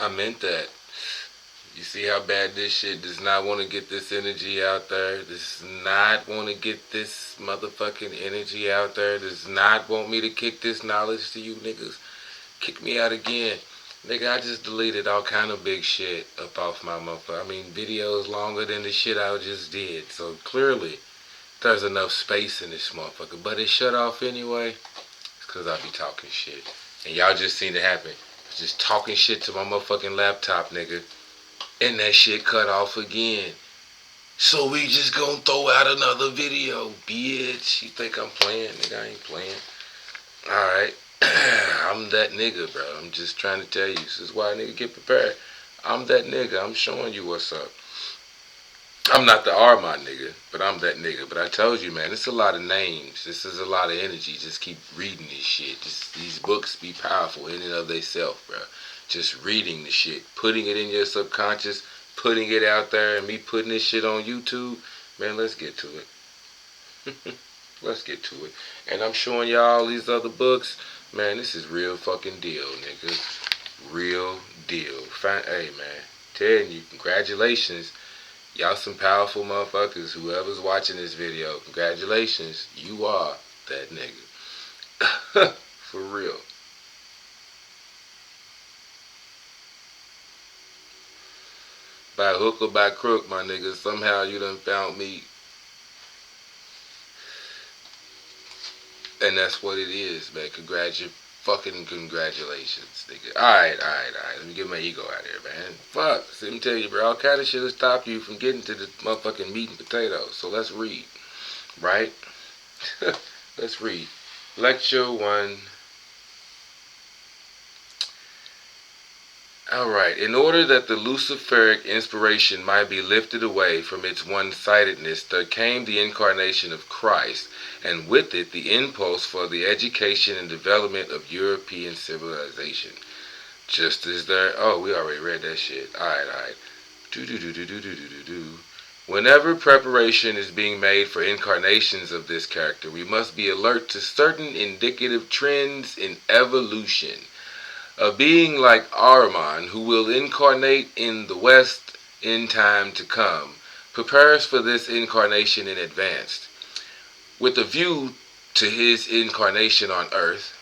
I meant that. You see how bad this shit does not want to get this energy out there? Does not want to get this motherfucking energy out there? Does not want me to kick this knowledge to you niggas? Kick me out again. Nigga, I just deleted all kind of big shit up off my motherfucker. I mean, videos longer than the shit I just did. So clearly, there's enough space in this motherfucker. But it shut off anyway. It's because I be talking shit. And y'all just seen it happen. Just talking shit to my motherfucking laptop, nigga. And that shit cut off again. So we just gonna throw out another video, bitch. You think I'm playing? Nigga, I ain't playing. Alright. I'm that nigga, bro. I'm just trying to tell you. This is why nigga get prepared. I'm that nigga. I'm showing you what's up. I'm not the Ahriman nigga, but I'm that nigga. But I told you, man, it's a lot of names. This is a lot of energy. Just keep reading this shit. These books be powerful in and of themselves, bro. Just reading the shit, putting it in your subconscious, putting it out there, and me putting this shit on YouTube. Man, let's get to it. Let's get to it. And I'm showing y'all these other books. Man, this is real fucking deal, nigga. Real deal. Hey, man, telling you, congratulations. Y'all some powerful motherfuckers. Whoever's watching this video, congratulations. You are that nigga. For real. By hook or by crook, my nigga, somehow you done found me. And that's what it is, man. Fucking congratulations, nigga. Alright. Let me get my ego out here, man. Fuck. Let me tell you, bro. All kind of shit will stop you from getting to the motherfucking meat and potatoes. So let's read. Right? Let's read. Lecture 1. Alright, in order that the Luciferic inspiration might be lifted away from its one-sidedness, there came the incarnation of Christ, and with it the impulse for the education and development of European civilization. Just as there... Oh, we already read that shit. Alright. Whenever preparation is being made for incarnations of this character, we must be alert to certain indicative trends in evolution. A being like Ahriman, who will incarnate in the West in time to come, prepares for this incarnation in advance. With a view to his incarnation on Earth,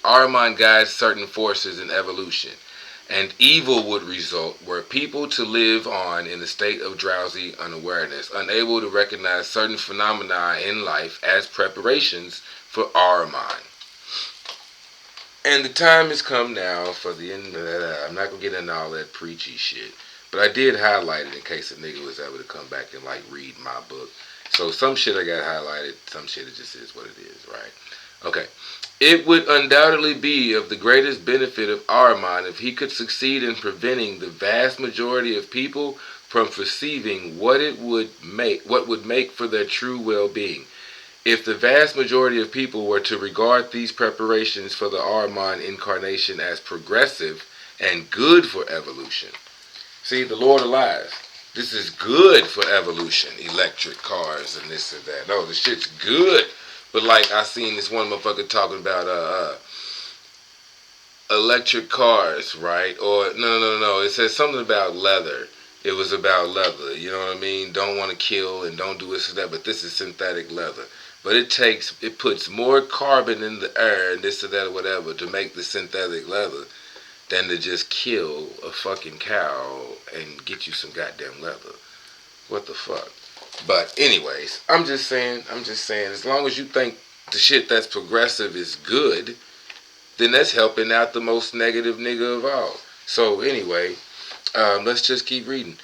Ahriman guides certain forces in evolution, and evil would result were people to live on in a state of drowsy unawareness, unable to recognize certain phenomena in life as preparations for Ahriman. And the time has come now for the end. I'm not going to get into all that preachy shit. But I did highlight it in case a nigga was able to come back and like read my book. So some shit I got highlighted. Some shit it just is what it is, right? Okay. It would undoubtedly be of the greatest benefit of Ahriman if he could succeed in preventing the vast majority of people from perceiving what would make for their true well-being. If the vast majority of people were to regard these preparations for the Ahriman incarnation as progressive and good for evolution. See, the Lord of Lies. This is good for evolution. Electric cars and this and that. No, the shit's good. But like I seen this one motherfucker talking about electric cars, right? Or no. It says something about leather. It was about leather. You know what I mean? Don't want to kill and don't do this or that. But this is synthetic leather. But it puts more carbon in the air and this or that or whatever to make the synthetic leather than to just kill a fucking cow and get you some goddamn leather. What the fuck? But anyways, I'm just saying, as long as you think the shit that's progressive is good, then that's helping out the most negative nigga of all. So anyway, let's just keep reading.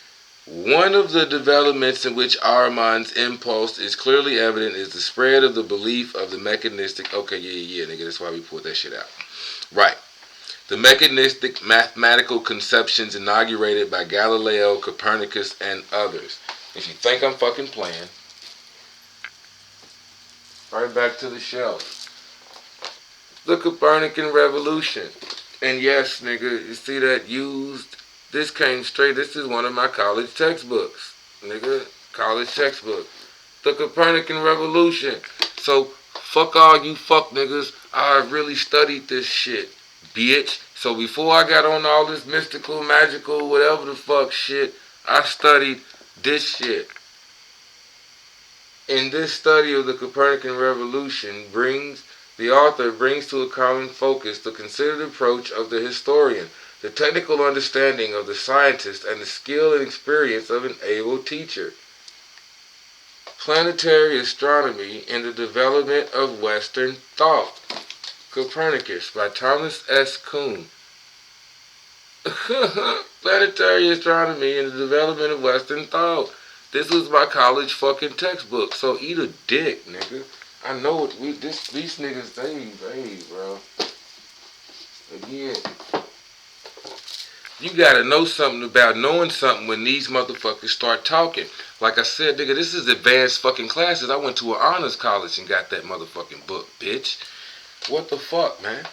One of the developments in which Ahriman's impulse is clearly evident is the spread of the belief of the mechanistic... Okay, yeah, nigga, that's why we pulled that shit out. Right. The mechanistic mathematical conceptions inaugurated by Galileo, Copernicus, and others. If you think I'm fucking playing, right back to the shelf. The Copernican Revolution. And yes, nigga, you see that used... This came straight. This is one of my college textbooks. Nigga, college textbook. The Copernican Revolution. So, fuck all you fuck niggas. I really studied this shit. bitch. So before I got on all this mystical, magical, whatever the fuck shit, I studied this shit. In this study of the Copernican revolution, the author brings to a common focus the considered approach of the historian, the technical understanding of the scientist, and the skill and experience of an able teacher. Planetary Astronomy in the Development of Western Thought. Copernicus by Thomas S. Kuhn. Planetary Astronomy in the Development of Western Thought. This was my college fucking textbook, so eat a dick, nigga. I know what these niggas, they, bro. Again, you gotta know something about knowing something when these motherfuckers start talking. Like I said, nigga, this is advanced fucking classes. I went to an honors college and got that motherfucking book, bitch. What the fuck, man?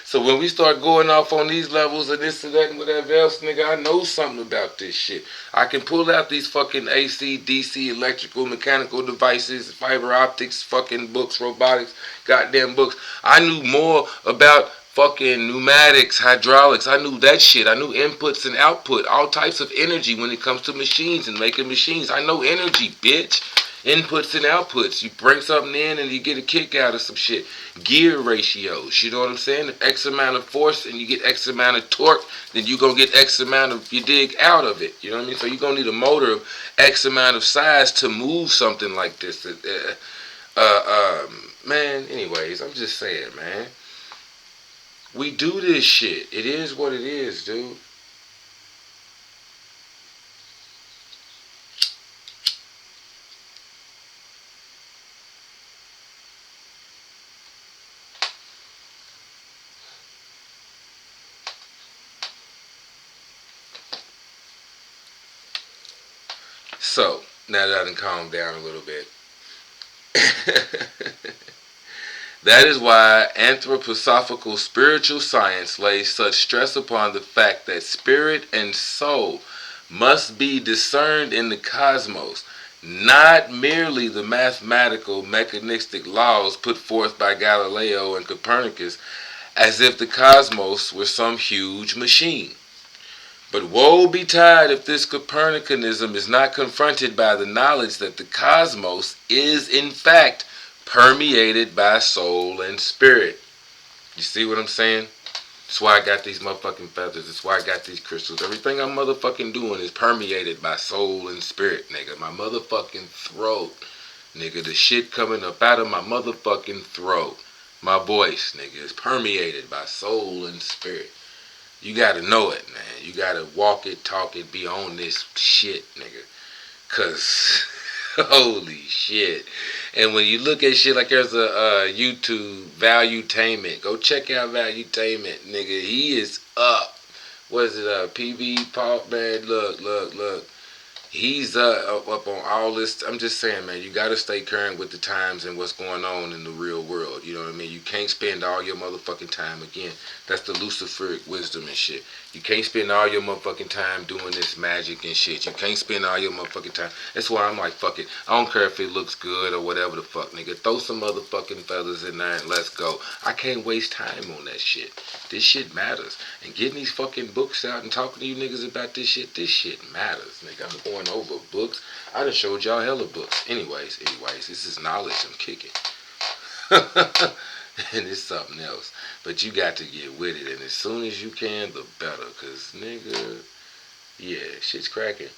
So when we start going off on these levels and this and that and whatever else, nigga, I know something about this shit. I can pull out these fucking AC, DC, electrical, mechanical devices, fiber optics, fucking books, robotics, goddamn books. I knew more about fucking pneumatics, hydraulics. I knew that shit. I knew inputs and output, all types of energy when it comes to machines and making machines. I know energy, bitch. Inputs and outputs. You bring something in and you get a kick out of some shit. Gear ratios. You know what I'm saying? If X amount of force and you get X amount of torque, then you're going to get X amount of, you dig, out of it. You know what I mean? So you're going to need a motor of X amount of size to move something like this. Man, anyways, I'm just saying, man. We do this shit. It is what it is, dude. So, now that I done calmed down a little bit. That is why anthroposophical spiritual science lays such stress upon the fact that spirit and soul must be discerned in the cosmos, not merely the mathematical, mechanistic laws put forth by Galileo and Copernicus, as if the cosmos were some huge machine. But woe betide if this Copernicanism is not confronted by the knowledge that the cosmos is in fact permeated by soul and spirit. You see what I'm saying? That's why I got these motherfucking feathers. That's why I got these crystals. Everything I'm motherfucking doing is permeated by soul and spirit, nigga. My motherfucking throat, nigga. The shit coming up out of my motherfucking throat. My voice, nigga, is permeated by soul and spirit. You gotta know it, man. You gotta walk it, talk it, be on this shit, nigga. Cause, holy shit. And when you look at shit like there's a YouTube, Valuetainment. Go check out Valuetainment, nigga. He is up. What is it, PB Pop, man? Look. He's up on all this. I'm just saying, man, you got to stay current with the times and what's going on in the real world. You know what I mean? You can't spend all your motherfucking time, again, that's the Luciferic wisdom and shit. You can't spend all your motherfucking time doing this magic and shit. You can't spend all your motherfucking time. That's why I'm like, fuck it. I don't care if it looks good or whatever the fuck, nigga. Throw some motherfucking feathers in there and let's go. I can't waste time on that shit. This shit matters. And getting these fucking books out and talking to you niggas about this shit matters, nigga. I'm going over books. I done showed y'all hella books. Anyways, this is knowledge I'm kicking. And it's something else. But you got to get with it. And as soon as you can, the better. Because, nigga, yeah, shit's cracking.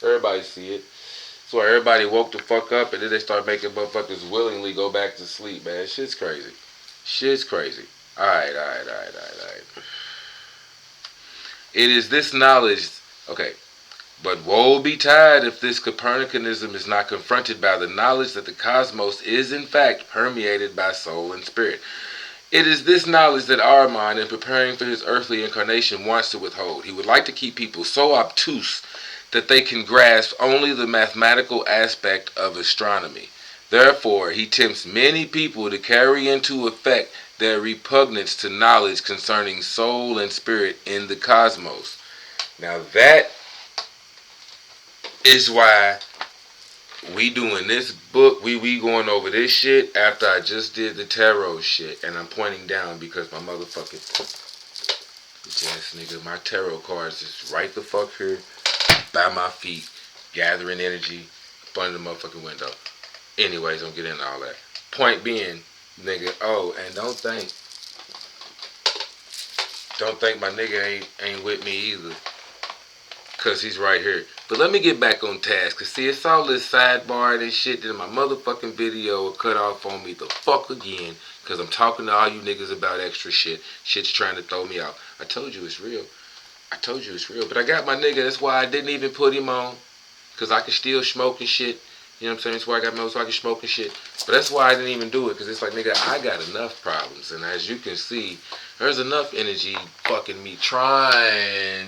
Everybody see it. That's why everybody woke the fuck up and then they start making motherfuckers willingly go back to sleep, man. Shit's crazy. Alright. It is this knowledge, okay. But woe betide if this Copernicanism is not confronted by the knowledge that the cosmos is in fact permeated by soul and spirit. It is this knowledge that Ahriman, in preparing for his earthly incarnation, wants to withhold. He would like to keep people so obtuse that they can grasp only the mathematical aspect of astronomy. Therefore, he tempts many people to carry into effect their repugnance to knowledge concerning soul and spirit in the cosmos. Now that is why We doing this book, we going over this shit after I just did the tarot shit, and I'm pointing down because my motherfucking bitch ass nigga, my tarot cards is right the fuck here by my feet, gathering energy up under the motherfucking window. Anyways, don't get into all that. Point being, nigga, oh, and don't think my nigga ain't with me either. Cause he's right here. But let me get back on task. Cause see, it's all this sidebar and shit that my motherfucking video will cut off on me the fuck again. Cause I'm talking to all you niggas about extra shit. Shit's trying to throw me out. I told you it's real. But I got my nigga. That's why I didn't even put him on. Cause I can still smoke and shit. You know what I'm saying? That's why I got so I can smoke and shit. But that's why I didn't even do it. Cause it's like, nigga, I got enough problems. And as you can see, there's enough energy fucking me trying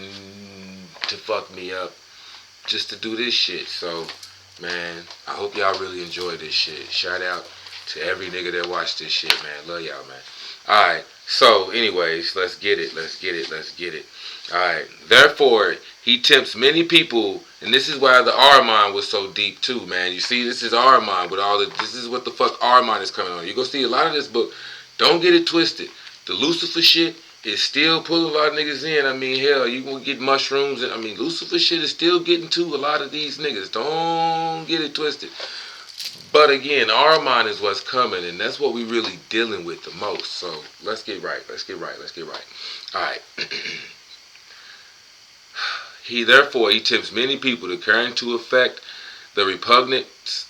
to fuck me up just to do this shit. So, man, I hope y'all really enjoy this shit. Shout out to every nigga that watched this shit, man. Love y'all, man. Alright, so anyways, let's get it. Alright, therefore, he tempts many people, and this is why the Ahriman was so deep too, man. You see, this is Ahriman with all the, this is what the fuck Ahriman is coming on. You go see a lot of this book. Don't get it twisted. The Lucifer shit is still pulling a lot of niggas in. I mean, hell, you gonna get mushrooms. And I mean, Lucifer shit is still getting to a lot of these niggas. Don't get it twisted. But again, Ahriman is what's coming, and that's what we really dealing with the most. So let's get right. All right. He tempts many people to carry into effect their repugnance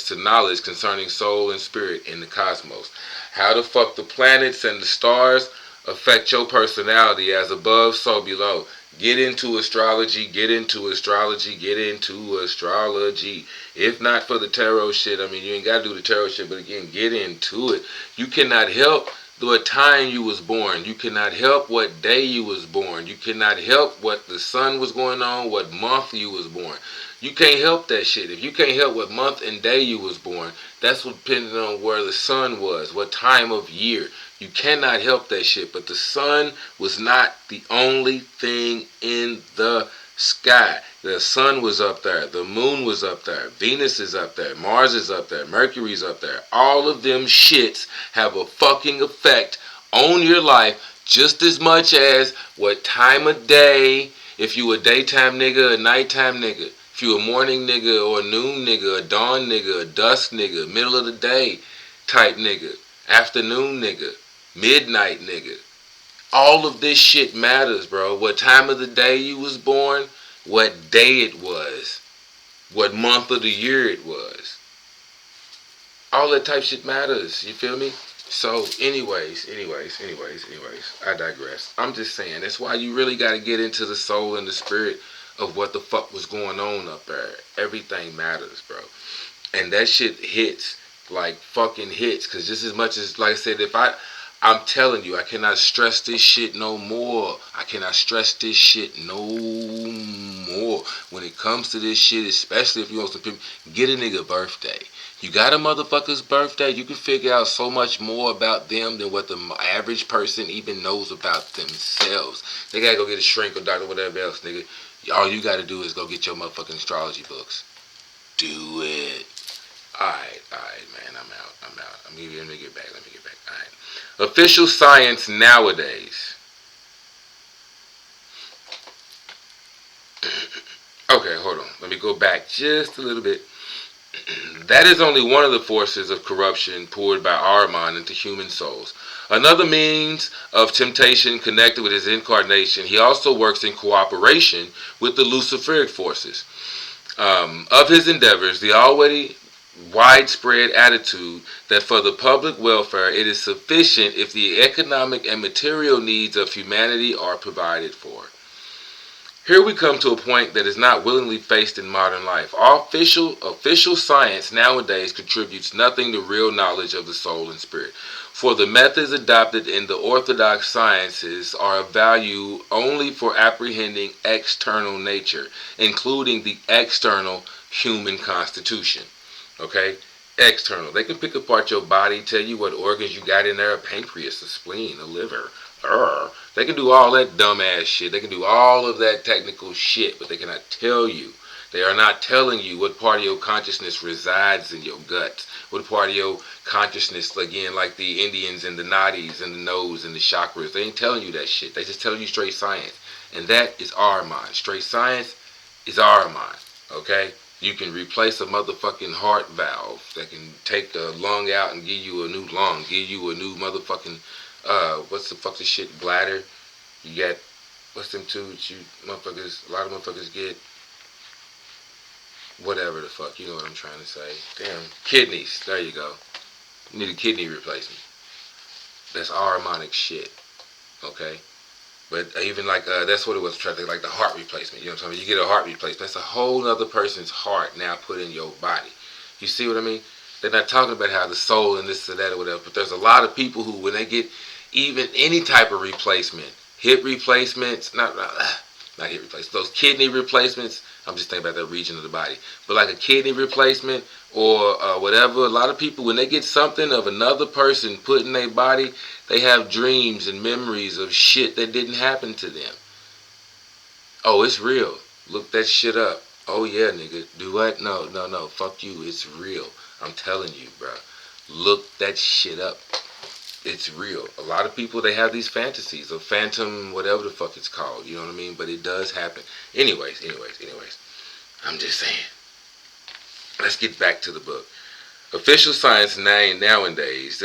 to knowledge concerning soul and spirit in the cosmos. How the fuck the planets and the stars affect your personality, as above, so below. Get into astrology. If not for the tarot shit, I mean, you ain't got to do the tarot shit, but again, get into it. You cannot help what time you was born. You cannot help what day you was born. You cannot help what the sun was going on, what month you was born. You can't help that shit. If you can't help what month and day you was born, that's what depending on where the sun was, what time of year. You cannot help that shit. But the sun was not the only thing in the sky. The sun was up there. The moon was up there. Venus is up there. Mars is up there. Mercury's up there. All of them shits have a fucking effect on your life just as much as what time of day, if you a daytime nigga, a nighttime nigga. If you a morning nigga or a noon nigga, a dawn nigga, a dusk nigga, middle of the day type nigga, afternoon nigga, midnight nigga. All of this shit matters, bro. What time of the day you was born, what day it was, what month of the year it was. All that type shit matters, you feel me? So anyways, I digress. I'm just saying, that's why you really got to get into the soul and the spirit of what the fuck was going on up there. Everything matters, bro. And that shit hits, like fucking hits. Because just as much as, like I said, I'm telling you, I cannot stress this shit no more. When it comes to this shit, especially if you want some people, get a nigga birthday. You got a motherfucker's birthday, you can figure out so much more about them than what the average person even knows about themselves. They gotta go get a shrink or doctor or whatever else, nigga. All you gotta do is go get your motherfucking astrology books. Do it. Alright, man, I'm out. Let me get back. Alright. Official science nowadays. Okay, hold on. Let me go back just a little bit. That is only one of the forces of corruption poured by Ahriman into human souls. Another means of temptation connected with his incarnation, he also works in cooperation with the Luciferic forces. Of his endeavors, the already widespread attitude that for the public welfare it is sufficient if the economic and material needs of humanity are provided for. Here we come to a point that is not willingly faced in modern life. Official science nowadays contributes nothing to real knowledge of the soul and spirit. For the methods adopted in the orthodox sciences are of value only for apprehending external nature, including the external human constitution. Okay? External. They can pick apart your body, tell you what organs you got in there, a pancreas, a spleen, a liver. They can do all that dumbass shit. They can do all of that technical shit, but they cannot tell you They are not telling you what part of your consciousness resides in your guts. What part of your consciousness, again, like the Indians and the nadis and the nose and the chakras, they ain't telling you that shit. They just telling you straight science. And that is Ahriman. Straight science is Ahriman. Okay? You can replace a motherfucking heart valve that can take the lung out and give you a new lung, give you a new motherfucking, what's the fuck this shit, bladder? You got, what's them tubes you motherfuckers, a lot of motherfuckers get? Whatever the fuck, you know what I'm trying to say. Damn, kidneys, there you go. You need a kidney replacement. That's Ahrimanic shit, okay? But even like, that's what it was, like the heart replacement, you know what I'm saying? You get a heart replacement, that's a whole other person's heart now put in your body. You see what I mean? They're not talking about how the soul and this or that or whatever, but there's a lot of people who, when they get even any type of replacement, hip replacements, not hip replacements, those kidney replacements, I'm just thinking about that region of the body, but like a kidney replacement or whatever, a lot of people, when they get something of another person put in their body, they have dreams and memories of shit that didn't happen to them. Oh, it's real. Look that shit up. Oh yeah, nigga. Do what? No. Fuck you. It's real. I'm telling you, bro. Look that shit up. It's real. A lot of people, they have these fantasies of phantom, whatever the fuck it's called. You know what I mean? But it does happen. Anyways. I'm just saying. Let's get back to the book. Official science nowadays.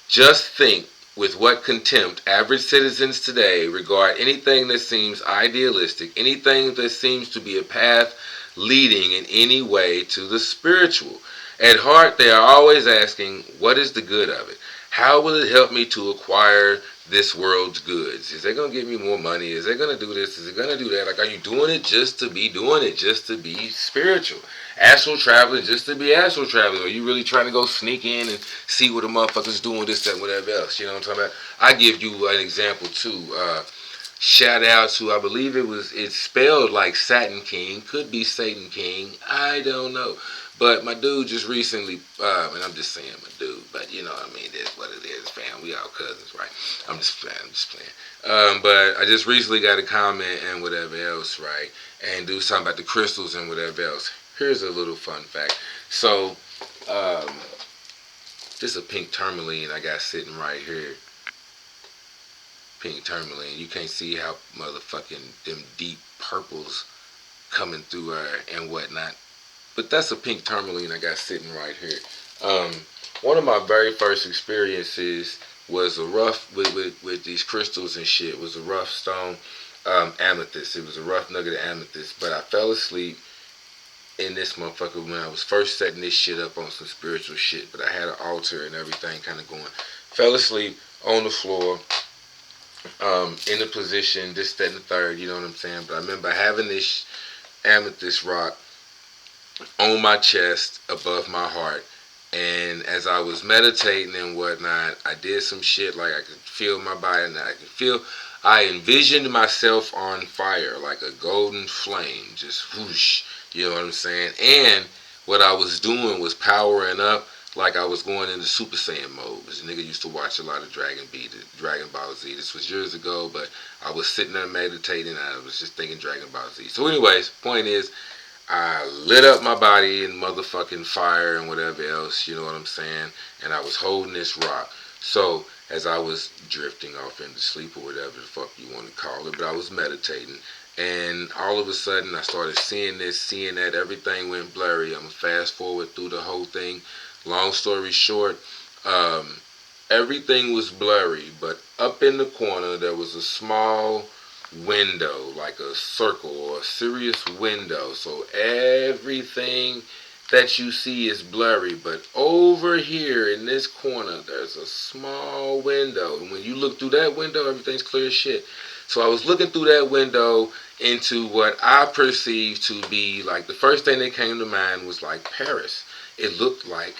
Just think with what contempt average citizens today regard anything that seems idealistic, anything that seems to be a path leading in any way to the spiritual. At heart, they are always asking, what is the good of it? How will it help me to acquire this world's goods? Is it going to give me more money? Is it going to do this? Is it going to do that? Like, are you doing it just to be doing it, just to be spiritual? Astral traveling just to be astral traveling? Or are you really trying to go sneak in and see what a motherfucker's doing, this, that, whatever else? You know what I'm talking about? I give you an example, too. Shout out to, I believe it's spelled like Satin King. Could be Satan King. I don't know. But my dude just recently, and I'm just saying my dude, but you know what I mean, that's what it is, fam. We all cousins, right? I'm just playing. But I just recently got a comment and whatever else, right? And do something about the crystals and whatever else. Here's a little fun fact. So, this is a pink tourmaline I got sitting right here. Pink tourmaline. You can't see how motherfucking them deep purples coming through her and whatnot. But that's a pink tourmaline I got sitting right here. One of my very first experiences was a rough, with these crystals and shit, was a rough stone amethyst. It was a rough nugget of amethyst. But I fell asleep in this motherfucker when I was first setting this shit up on some spiritual shit. But I had an altar and everything kind of going. Fell asleep on the floor, in the position, this, that, and the third, you know what I'm saying? But I remember having this amethyst rock on my chest above my heart, and as I was meditating and whatnot, I did some shit like I could feel my body and I envisioned myself on fire like a golden flame, just whoosh, you know what I'm saying? And what I was doing was powering up like I was going into Super Saiyan mode. Because the nigga used to watch a lot of Dragon Ball Z. This was years ago, but I was sitting there meditating and I was just thinking Dragon Ball Z. So anyways, point is, I lit up my body in motherfucking fire and whatever else, you know what I'm saying? And I was holding this rock. So, as I was drifting off into sleep or whatever the fuck you want to call it, but I was meditating. And all of a sudden, I started seeing this, seeing that. Everything went blurry. I'm going to fast forward through the whole thing. Long story short, everything was blurry. But up in the corner, there was a small window, like a circle or a serious window. So everything that you see is blurry, but over here in this corner there's a small window, and when you look through that window, everything's clear as shit. So I was looking through that window into what I perceived to be like, the first thing that came to mind was like Paris. It looked like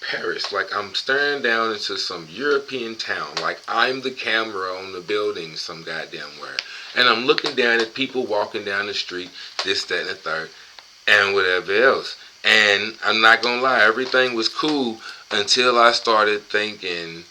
Paris, like I'm staring down into some European town, like I'm the camera on the building some goddamn where, and I'm looking down at people walking down the street, this, that, and the third, and whatever else. And I'm not gonna lie, everything was cool until I started thinking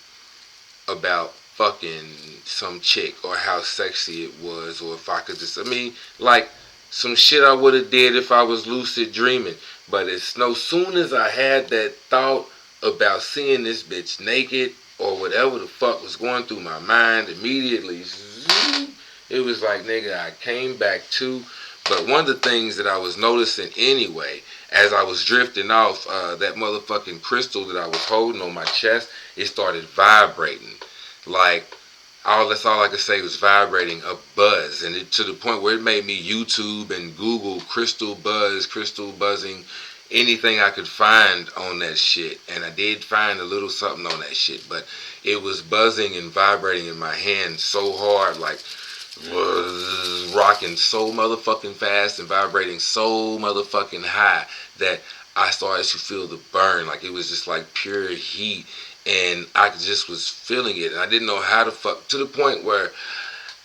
about fucking some chick or how sexy it was, or if I could just, I mean, like, some shit I would have did if I was lucid dreaming. But it's no soon as I had that thought about seeing this bitch naked or whatever the fuck was going through my mind, immediately, zoom, it was like, nigga, I came back to. But one of the things that I was noticing anyway, as I was drifting off, that motherfucking crystal that I was holding on my chest, it started vibrating. Like, that's all I could say was vibrating, a buzz. And to the point where it made me YouTube and Google crystal buzz, crystal buzzing, anything I could find on that shit. And I did find a little something on that shit. But it was buzzing and vibrating in my hand so hard, like, was rocking so motherfucking fast and vibrating so motherfucking high that I started to feel the burn. Like, it was just like pure heat, and I just was feeling it, and I didn't know how to fuck, to the point where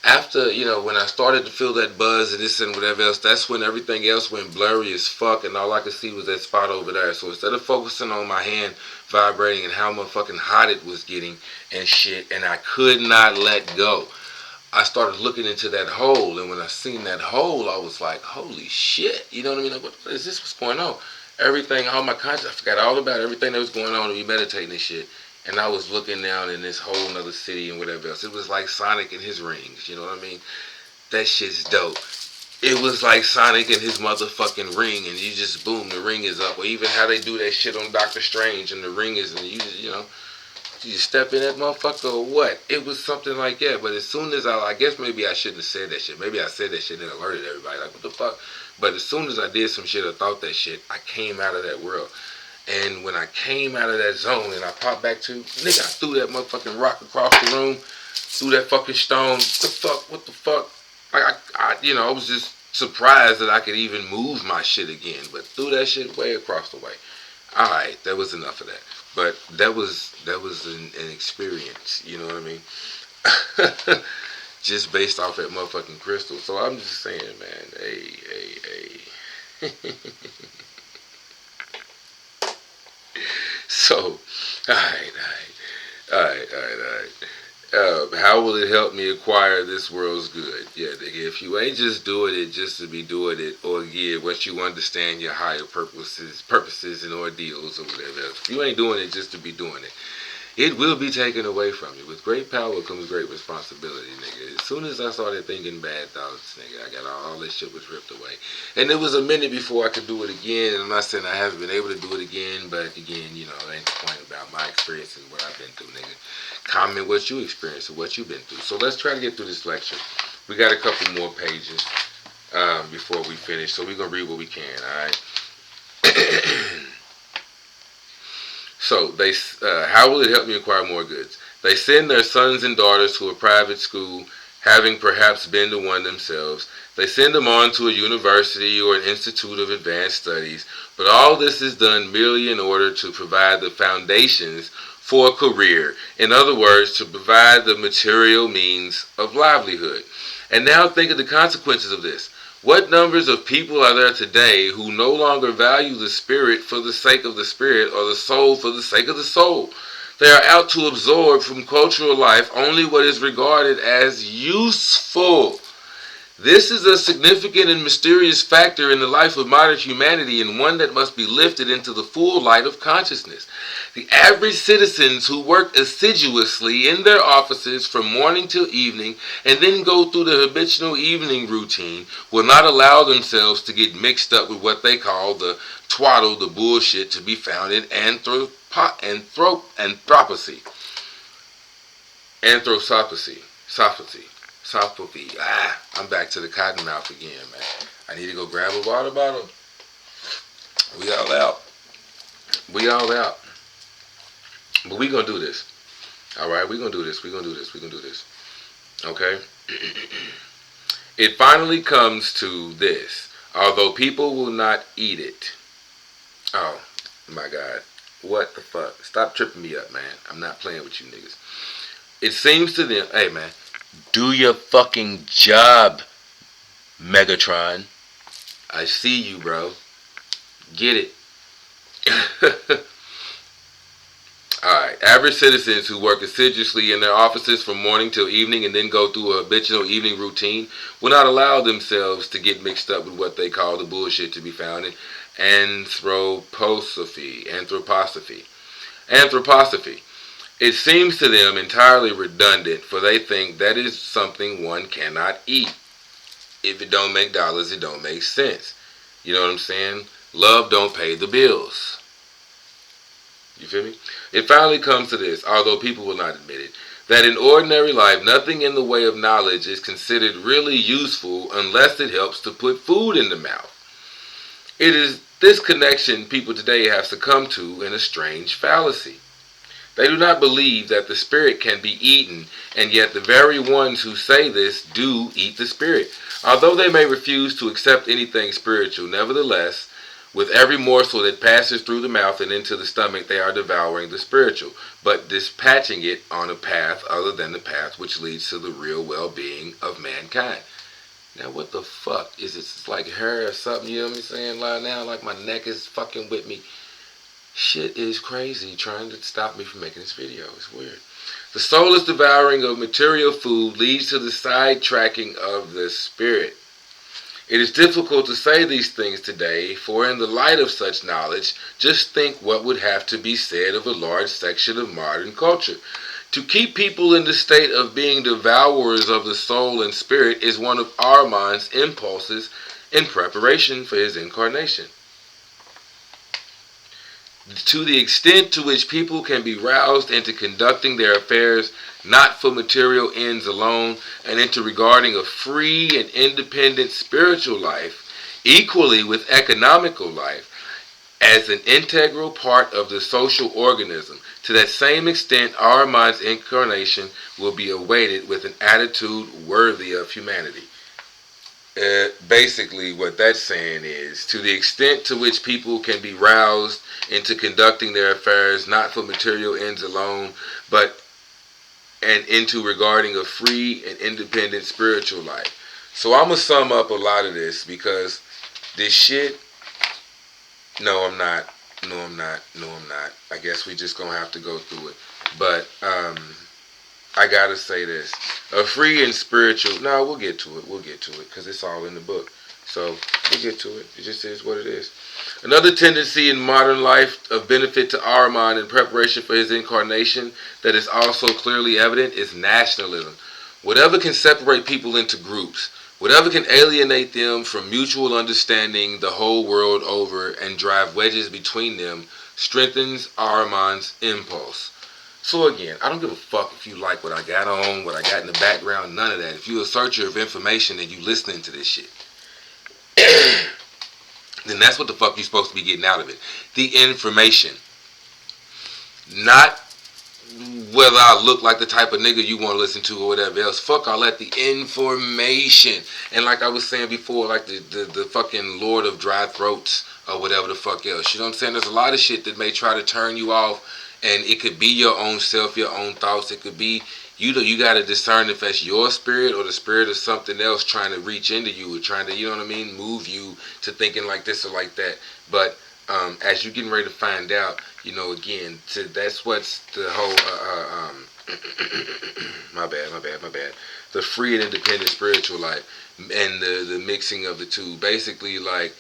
after, when I started to feel that buzz and this and whatever else, that's when everything else went blurry as fuck, and all I could see was that spot over there. So instead of focusing on my hand vibrating and how motherfucking hot it was getting and shit, and I could not let go, I started looking into that hole, and when I seen that hole, I was like, holy shit, you know what I mean? Like, what is this? What's going on? Everything, all my conscience, I forgot all about everything that was going on, and me meditating and shit. And I was looking down in this whole nother city and whatever else. It was like Sonic and his rings, you know what I mean? That shit's dope. It was like Sonic and his motherfucking ring, and you just, boom, the ring is up. Or even how they do that shit on Doctor Strange, and the ring is, and you just, you step in that motherfucker or what? It was something like that. But as soon as I guess maybe I shouldn't have said that shit. Maybe I said that shit and alerted everybody. Like, what the fuck? But as soon as I did some shit or thought that shit, I came out of that world. And when I came out of that zone and I popped back to, nigga, I threw that motherfucking rock across the room, threw that fucking stone. What the fuck? Like, I was just surprised that I could even move my shit again. But threw that shit way across the way. Alright, that was enough of that. But that was an experience, you know what I mean? Just based off that motherfucking crystal. So I'm just saying, man, hey. So, alright. How will it help me acquire this world's good? Yeah, nigga, if you ain't just doing it just to be doing it, or what you understand your higher purposes and ordeals or whatever else. If you ain't doing it just to be doing it, it will be taken away from you. With great power comes great responsibility, nigga. As soon as I started thinking bad thoughts, nigga, I got all this shit was ripped away. And it was a minute before I could do it again. And I'm not saying I haven't been able to do it again, but again, it ain't the point about my experience and what I've been through, nigga. Comment what you experienced or what you've been through. So let's try to get through this lecture. We got a couple more pages before we finish, so we're going to read what we can, alright? So, how will it help me acquire more goods? They send their sons and daughters to a private school, having perhaps been to one themselves. They send them on to a university or an institute of advanced studies. But all this is done merely in order to provide the foundations for a career. In other words, to provide the material means of livelihood. And now think of the consequences of this. What numbers of people are there today who no longer value the spirit for the sake of the spirit, or the soul for the sake of the soul? They are out to absorb from cultural life only what is regarded as useful. This is a significant and mysterious factor in the life of modern humanity, and one that must be lifted into the full light of consciousness. The average citizens who work assiduously in their offices from morning till evening and then go through the habitual evening routine will not allow themselves to get mixed up with what they call the twaddle, the bullshit to be found in anthroposophy. I'm back to the cotton mouth again, man. I need to go grab a water bottle. We all out. But we gonna do this. Alright, we gonna do this. Okay? It finally comes to this. Although people will not eat it. Oh, my God. What the fuck? Stop tripping me up, man. I'm not playing with you niggas. It seems to them, hey, man, do your fucking job, Megatron. I see you, bro. Get it. Alright. Right. Average citizens who work assiduously in their offices from morning till evening and then go through a habitual evening routine will not allow themselves to get mixed up with what they call the bullshit to be found in anthroposophy. Anthroposophy. It seems to them entirely redundant, for they think that is something one cannot eat. If it don't make dollars, it don't make sense. You know what I'm saying? Love don't pay the bills. You feel me? It finally comes to this, although people will not admit it, that in ordinary life, nothing in the way of knowledge is considered really useful unless it helps to put food in the mouth. It is this connection people today have succumbed to in a strange fallacy. They do not believe that the spirit can be eaten, and yet the very ones who say this do eat the spirit. Although they may refuse to accept anything spiritual, nevertheless, with every morsel that passes through the mouth and into the stomach, they are devouring the spiritual, but dispatching it on a path other than the path which leads to the real well-being of mankind. Now, what the fuck is it? It's like hair or something, you know what I'm saying? Like now, like my neck is fucking with me. Shit is crazy trying to stop me from making this video. It's weird. The soulless devouring of material food leads to the sidetracking of the spirit. It is difficult to say these things today, for in the light of such knowledge, just think what would have to be said of a large section of modern culture. To keep people in the state of being devourers of the soul and spirit is one of Ahriman's impulses in preparation for his incarnation. To the extent to which people can be roused into conducting their affairs not for material ends alone and into regarding a free and independent spiritual life, equally with economical life, as an integral part of the social organism, to that same extent Ahriman's incarnation will be awaited with an attitude worthy of humanity. Basically what that's saying is, to the extent to which people can be roused into conducting their affairs not for material ends alone, but and into regarding a free and independent spiritual life. So I'm going to sum up a lot of this because this shit, no I'm not, I guess we just going to have to go through it. But I got to say this. A free and spiritual, no, we'll get to it because it's all in the book. So we'll get to it. It just is what it is. Another tendency in modern life of benefit to Ahriman in preparation for his incarnation that is also clearly evident is nationalism. Whatever can separate people into groups, whatever can alienate them from mutual understanding the whole world over and drive wedges between them, strengthens Ahriman's impulse. So again, I don't give a fuck if you like what I got on, what I got in the background, none of that. If you're a searcher of information and you listening to this shit, then that's what the fuck you're supposed to be getting out of it. The information. Not whether I look like the type of nigga you want to listen to or whatever else. Fuck all that. The information. And like I was saying before, like the fucking Lord of Dry Throats or whatever the fuck else. You know what I'm saying? There's a lot of shit that may try to turn you off. And it could be your own self, your own thoughts. It could be, you got to discern if that's your spirit or the spirit of something else trying to reach into you or trying to, you know what I mean, move you to thinking like this or like that. But as you're getting ready to find out, you know, again, that's what's the whole, my bad. The free and independent spiritual life and the mixing of the two. Basically, like,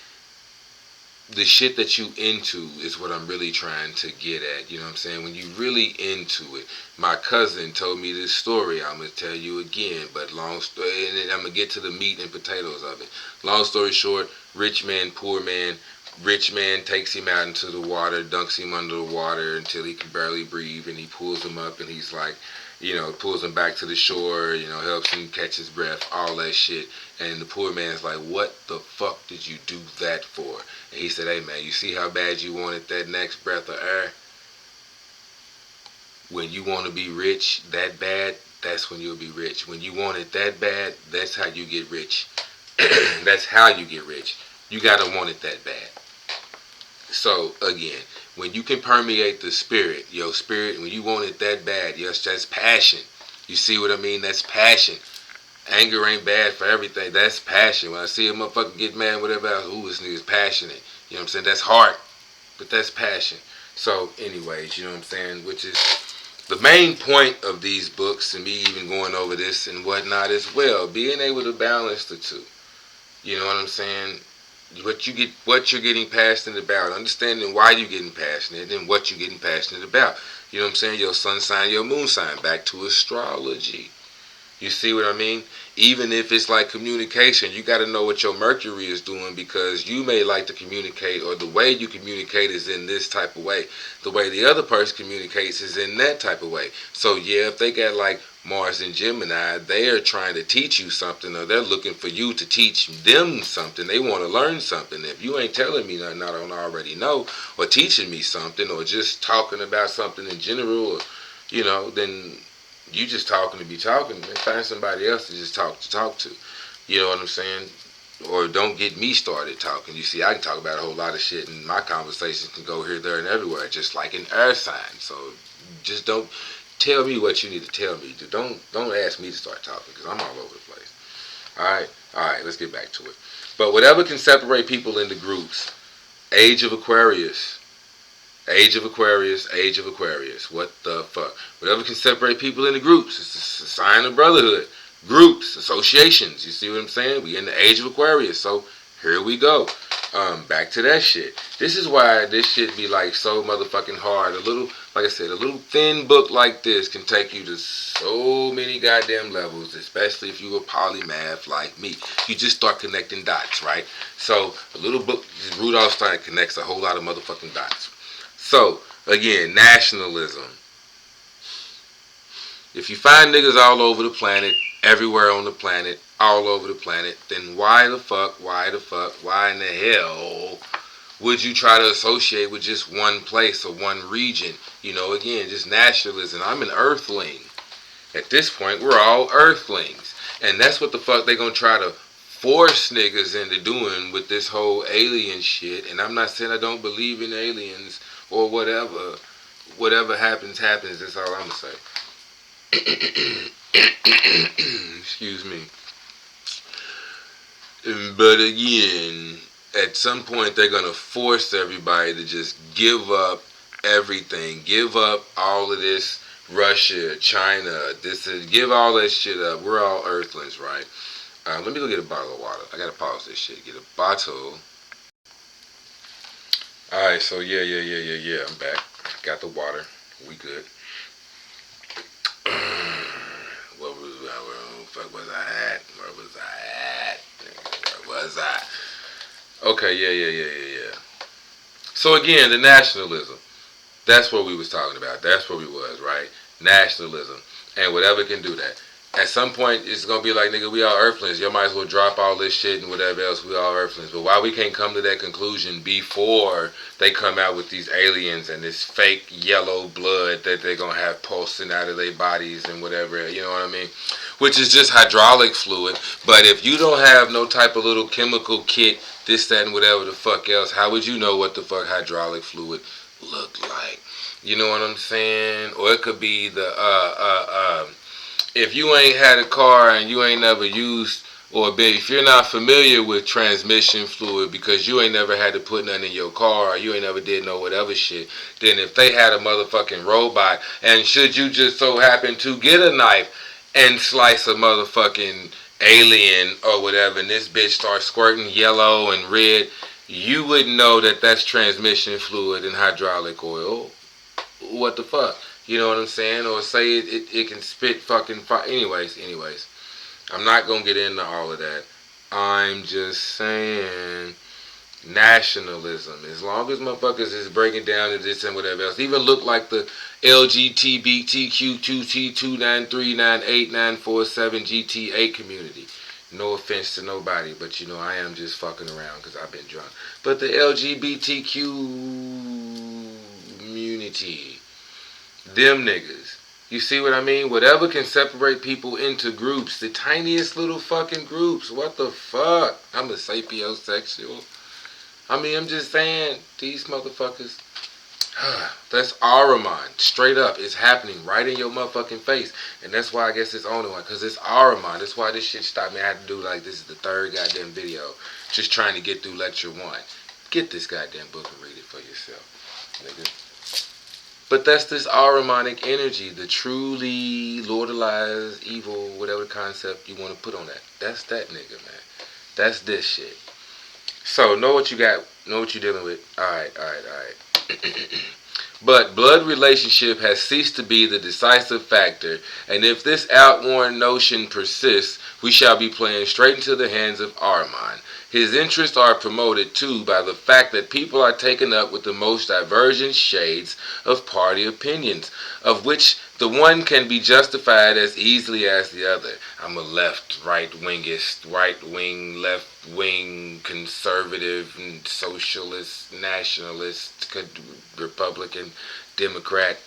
the shit that you into is what I'm really trying to get at. You know what I'm saying? When you really into it. My cousin told me this story. I'm going to tell you again. But long story, and then I'm going to get to the meat and potatoes of it. Long story short, rich man, poor man. Rich man takes him out into the water, dunks him under the water until he can barely breathe. And he pulls him up and he's like, you know, pulls him back to the shore, you know, helps him catch his breath, all that shit. And the poor man's like, what the fuck did you do that for? And he said, hey man, you see how bad you wanted that next breath of air? When you want to be rich that bad, that's when you'll be rich. When you want it that bad, that's how you get rich. That's how you get rich. You gotta want it that bad. So again, when you can permeate the spirit, your spirit, when you want it that bad, yes, that's passion. You see what I mean? That's passion. Anger ain't bad for everything. That's passion. When I see a motherfucker get mad, whatever else, ooh, this nigga's passionate. You know what I'm saying? That's heart, but that's passion. So anyways, you know what I'm saying? Which is the main point of these books, and me even going over this and whatnot as well, being able to balance the two. You know what I'm saying? What you're getting passionate about, understanding why you're getting passionate and what you're getting passionate about. You know what I'm saying? Your sun sign, your moon sign, back to astrology. You see what I mean? Even if it's like communication, you got to know what your Mercury is doing, because you may like to communicate, or the way you communicate is in this type of way. The way the other person communicates is in that type of way. So yeah, if they got like Mars and Gemini, they are trying to teach you something, or they're looking for you to teach them something. They want to learn something. If you ain't telling me nothing I don't already know, or teaching me something, or just talking about something in general, or, then you just talking to be talking, and find somebody else to just talk to. You know what I'm saying? Or don't get me started talking. You see, I can talk about a whole lot of shit, and my conversations can go here, there, and everywhere, just like an air sign. So just don't tell me what you need to tell me. Don't ask me to start talking, because I'm all over the place. All right, let's get back to it. But whatever can separate people into groups, Age of Aquarius. Age of Aquarius, Age of Aquarius. What the fuck? Whatever can separate people into groups. It's a sign of brotherhood. Groups, associations. You see what I'm saying? We in the Age of Aquarius. So here we go. Back to that shit. This is why this shit be like so motherfucking hard. Like I said, a little thin book like this can take you to so many goddamn levels, especially if you a polymath like me. You just start connecting dots, right? So a little book, Rudolph Steiner, connects a whole lot of motherfucking dots. So, again, nationalism. If you find niggas all over the planet, everywhere on the planet, all over the planet, then why in the hell would you try to associate with just one place or one region? Again, just nationalism. I'm an earthling. At this point, we're all earthlings. And that's what the fuck they gonna try to force niggas into doing with this whole alien shit. And I'm not saying I don't believe in aliens, or whatever. Whatever happens, that's all I'm going to say. Excuse me. But again, at some point they're going to force everybody to just give up everything. Give up all of this Russia, China, give all that shit up. We're all earthlings, right? Let me go get a bottle of water. I got to pause this shit. Get a bottle. Alright, so yeah, I'm back. Got the water. We good. Where was I? Okay, yeah. So again, the nationalism. That's what we was talking about. That's where we was, right? Nationalism. And whatever can do that. At some point, it's going to be like, nigga, we all earthlings. You might as well drop all this shit and whatever else. We all earthlings. But why we can't come to that conclusion before they come out with these aliens and this fake yellow blood that they're going to have pulsing out of their bodies and whatever, you know what I mean? Which is just hydraulic fluid. But if you don't have no type of little chemical kit, this, that, and whatever the fuck else, how would you know what the fuck hydraulic fluid look like? You know what I'm saying? Or it could be the, if you ain't had a car and you ain't never used, or if you're not familiar with transmission fluid because you ain't never had to put nothing in your car, or you ain't never did no whatever shit, then if they had a motherfucking robot, and should you just so happen to get a knife and slice a motherfucking alien or whatever, and this bitch starts squirting yellow and red, you wouldn't know that that's transmission fluid and hydraulic oil. What the fuck? You know what I'm saying? Or say it can spit fucking fire. Anyways. I'm not going to get into all of that. I'm just saying nationalism. As long as motherfuckers is breaking down to this and whatever else. Even look like the LGBTQ2T293989447GT8 community. No offense to nobody, but I am just fucking around because I've been drunk. But the LGBTQ community, them niggas. You see what I mean? Whatever can separate people into groups. The tiniest little fucking groups. What the fuck? I'm a sapiosexual. I'm just saying, these motherfuckers. That's Ahriman. Straight up. It's happening right in your motherfucking face. And that's why I guess it's only one. Because it's Ahriman. That's why this shit stopped me. I had to do like this is the third goddamn video. Just trying to get through lecture 1. Get this goddamn book and read it for yourself. Nigga. But that's this Ahrimanic energy, the truly lordalized evil, whatever concept you want to put on that. That's that nigga, man. That's this shit. So know what you got, know what you're dealing with. Alright. But blood relationship has ceased to be the decisive factor, and if this outworn notion persists, we shall be playing straight into the hands of Ahriman. His interests are promoted too by the fact that people are taken up with the most divergent shades of party opinions, of which the one can be justified as easily as the other. I'm a left, right-wingist, right-wing, left-wing, conservative, socialist, nationalist, Republican, Democrat.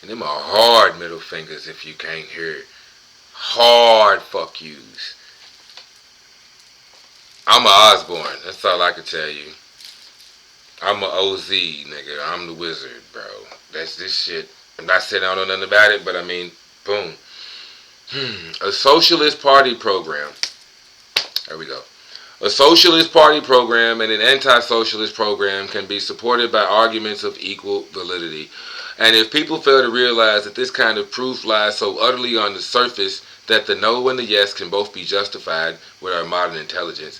And them are hard middle fingers if you can't hear it. Hard fuck yous. I'm a Osborne. That's all I can tell you. I'm a OZ, nigga. I'm the wizard, bro. That's this shit. I'm not saying I don't know nothing about it, but I mean, boom. A socialist party program. There we go. A socialist party program and an anti-socialist program can be supported by arguments of equal validity. And if people fail to realize that this kind of proof lies so utterly on the surface that the no and the yes can both be justified with our modern intelligence,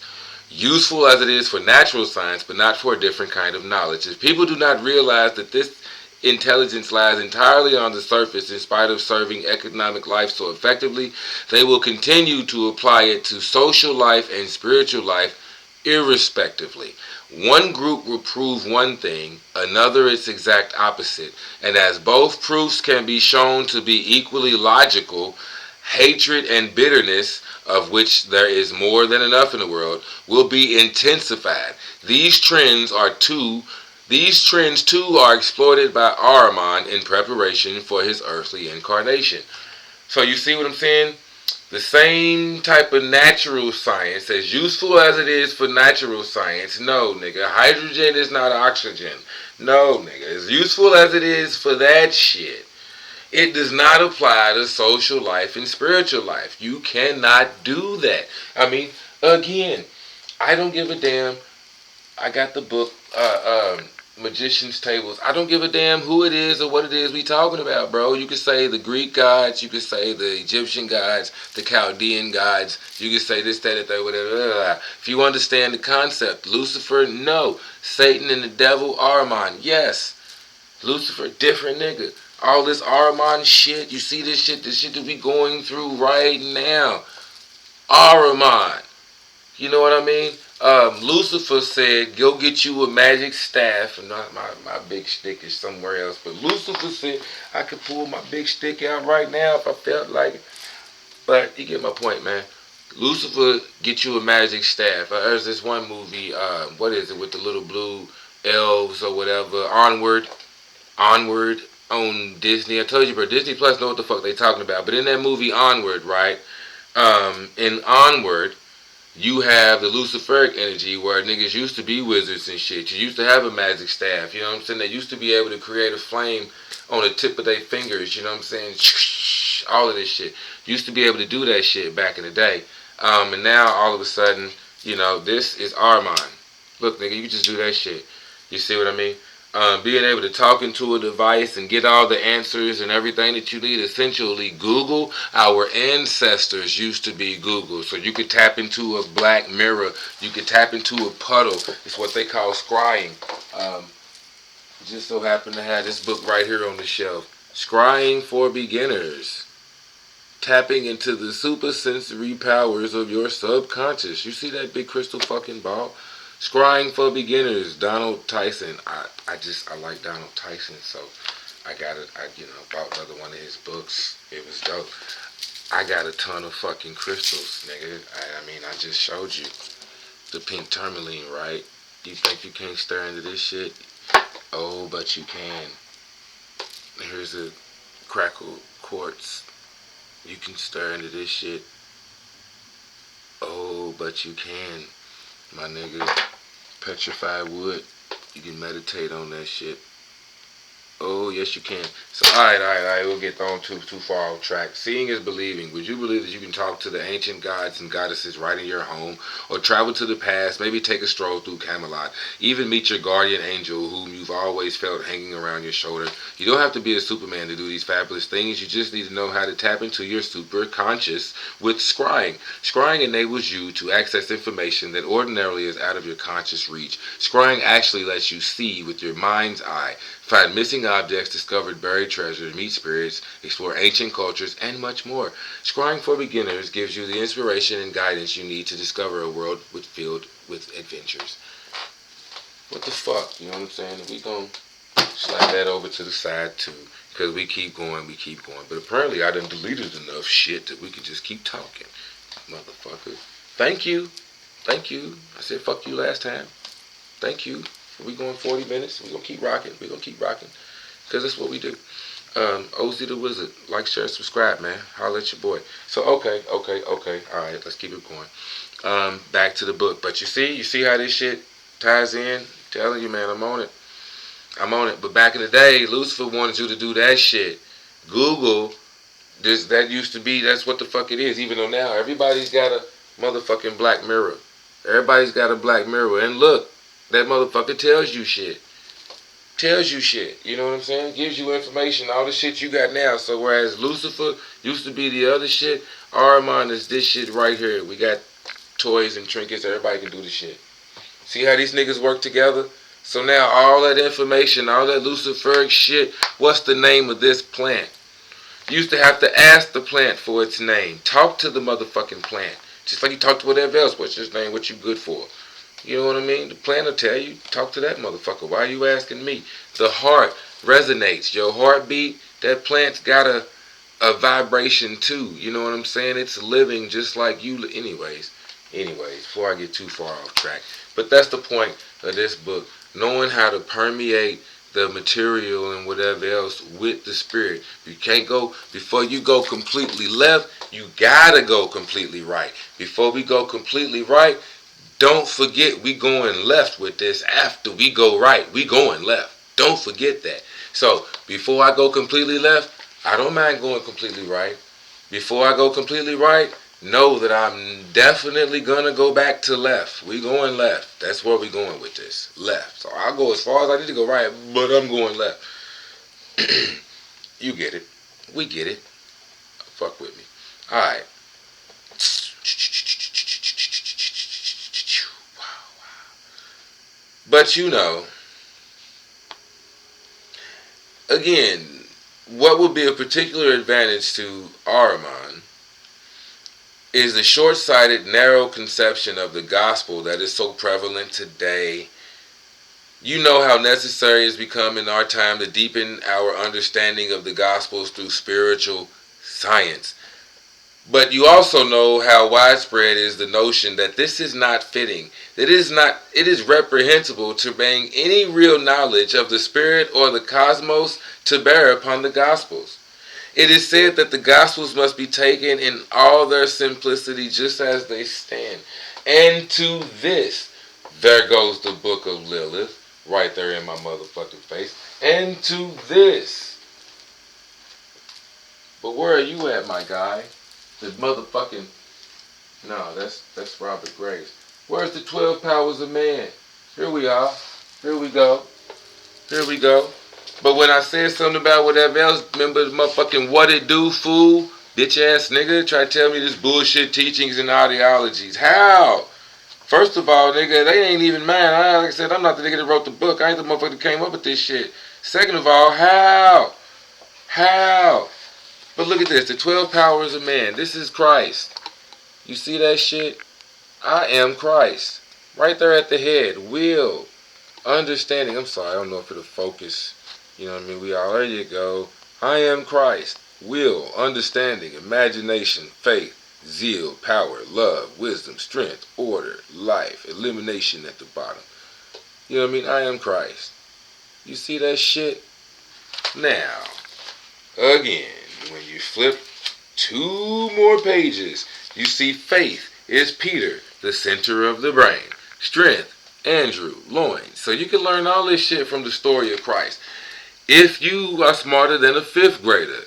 useful as it is for natural science, but not for a different kind of knowledge. If people do not realize that this intelligence lies entirely on the surface in spite of serving economic life so effectively, they will continue to apply it to social life and spiritual life irrespectively. One group will prove one thing, another its exact opposite, and as both proofs can be shown to be equally logical, hatred and bitterness, of which there is more than enough in the world, will be intensified. These trends too are exploited by Ahriman in preparation for his earthly incarnation. So you see what I'm saying? The same type of natural science, as useful as it is for natural science, no, nigga, hydrogen is not oxygen. No, nigga, as useful as it is for that shit, it does not apply to social life and spiritual life. You cannot do that. I mean, again, I don't give a damn. I got the book, Magician's Tables. I don't give a damn who it is or what it is we talking about, bro. You could say the Greek gods, you could say the Egyptian gods, the Chaldean gods, you could say this, that, whatever. If you understand the concept, Lucifer, no. Satan and the devil, Ahriman, yes. Lucifer, different nigga. All this Ahriman shit, you see this shit that we going through right now. Ahriman. You know what I mean? Lucifer said, go get you a magic staff. And my big stick is somewhere else. But Lucifer said, I could pull my big stick out right now if I felt like it. But you get my point, man. Lucifer, get you a magic staff. There's this one movie, what is it, with the little blue elves or whatever. Onward on Disney. I told you, bro, Disney Plus know what the fuck they talking about. But in that movie Onward, right? In Onward, you have the Luciferic energy where niggas used to be wizards and shit. You used to have a magic staff, you know what I'm saying? They used to be able to create a flame on the tip of their fingers, you know what I'm saying? All of this shit. Used to be able to do that shit back in the day. And now all of a sudden, you know, this is Ahriman. Look, nigga, you just do that shit. You see what I mean? Being able to talk into a device and get all the answers and everything that you need. Essentially, Google. Our ancestors used to be Google. So you could tap into a black mirror. You could tap into a puddle. It's what they call scrying. Just so happen to have this book right here on the shelf. Scrying for Beginners. Tapping into the supersensory powers of your subconscious. You see that big crystal fucking ball? Scrying for Beginners, Donald Tyson. I like Donald Tyson, so I bought another one of his books. It was dope. I got a ton of fucking crystals, nigga. I mean, I just showed you the pink tourmaline, right? You think you can't stir into this shit? Oh, but you can. Here's a crackle quartz. You can stir into this shit. Oh, but you can. My nigga, petrified wood, you can meditate on that shit. Oh, yes, you can. So, all right. We'll get thrown too far off track. Seeing is believing. Would you believe that you can talk to the ancient gods and goddesses right in your home, or travel to the past, maybe take a stroll through Camelot, even meet your guardian angel whom you've always felt hanging around your shoulder? You don't have to be a Superman to do these fabulous things. You just need to know how to tap into your super conscious with scrying. Scrying enables you to access information that ordinarily is out of your conscious reach. Scrying actually lets you see with your mind's eye, find missing objects, discover buried treasures, meet spirits, explore ancient cultures, and much more. Scrying for beginners gives you the inspiration and guidance you need to discover a world filled with adventures. What the fuck? You know what I'm saying? We gonna slap that over to the side too, because we keep going. But apparently I done deleted enough shit that we could just keep talking. Motherfucker. Thank you. I said fuck you last time. Thank you. We going 40 minutes. We gonna keep rocking. Because that's what we do. OZ the Wizard. Like, share, subscribe, man. Holla at your boy. So, okay. Alright, let's keep it going. Back to the book. But you see how this shit ties in? Telling you, man, I'm on it. But back in the day, Lucifer wanted you to do that shit. Google, that's what the fuck it is. Even though now everybody's got a motherfucking black mirror. Everybody's got a black mirror. And look, that motherfucker tells you shit. You know what I'm saying? Gives you information, all the shit you got now. So whereas Lucifer used to be the other shit, Ahriman is this shit right here. We got toys and trinkets. Everybody can do the shit. See how these niggas work together? So now all that information, all that Luciferic shit, what's the name of this plant? You used to have to ask the plant for its name. Talk to the motherfucking plant. Just like you talk to whatever else. What's your name? What you good for? You know what I mean? The plant will tell you. Talk to that motherfucker. Why are you asking me? The heart resonates. Your heartbeat, that plant's got a vibration too. You know what I'm saying? It's living just like you. Anyways, before I get too far off track. But that's the point of this book. Knowing how to permeate the material and whatever else with the spirit. You can't go, before you go completely left, you gotta go completely right. Before we go completely right, don't forget we going left with this. After we go right, we going left. Don't forget that. So before I go completely left, I don't mind going completely right. Before I go completely right, know that I'm definitely going to go back to left. We going left. That's where we going with this. Left. So I'll go as far as I need to go right, but I'm going left. You get it. We get it. Fuck with me. Alright. But you know, again, what would be a particular advantage to Ahriman is the short-sighted, narrow conception of the gospel that is so prevalent today. You know how necessary it's become in our time to deepen our understanding of the gospels through spiritual science. But you also know how widespread is the notion that this is not fitting. That it is reprehensible to bring any real knowledge of the spirit or the cosmos to bear upon the gospels. It is said that the gospels must be taken in all their simplicity just as they stand. And to this, there goes the book of Lilith, right there in my motherfucking face. And to this. But where are you at, my guy? The motherfucking... No, that's Robert Graves. Where's the 12 powers of man? Here we are. Here we go. But when I said something about whatever else, remember the motherfucking what it do, fool? Bitch ass nigga, try to tell me this bullshit teachings and ideologies. How? First of all, nigga, they ain't even mine. Like I said, I'm not the nigga that wrote the book. I ain't the motherfucker that came up with this shit. Second of all, how? But look at this, the 12 powers of man. This is Christ. You see that shit? I am Christ. Right there at the head. Will. Understanding. I'm sorry, I don't know if it'll focus. You know what I mean? There you go. I am Christ. Will. Understanding. Imagination. Faith. Zeal. Power. Love. Wisdom. Strength. Order. Life. Elimination at the bottom. You know what I mean? I am Christ. You see that shit? Now, again, when you flip 2 more pages, you see faith is Peter, the center of the brain. Strength, Andrew, loins. So you can learn all this shit from the story of Christ. If you are smarter than a fifth grader,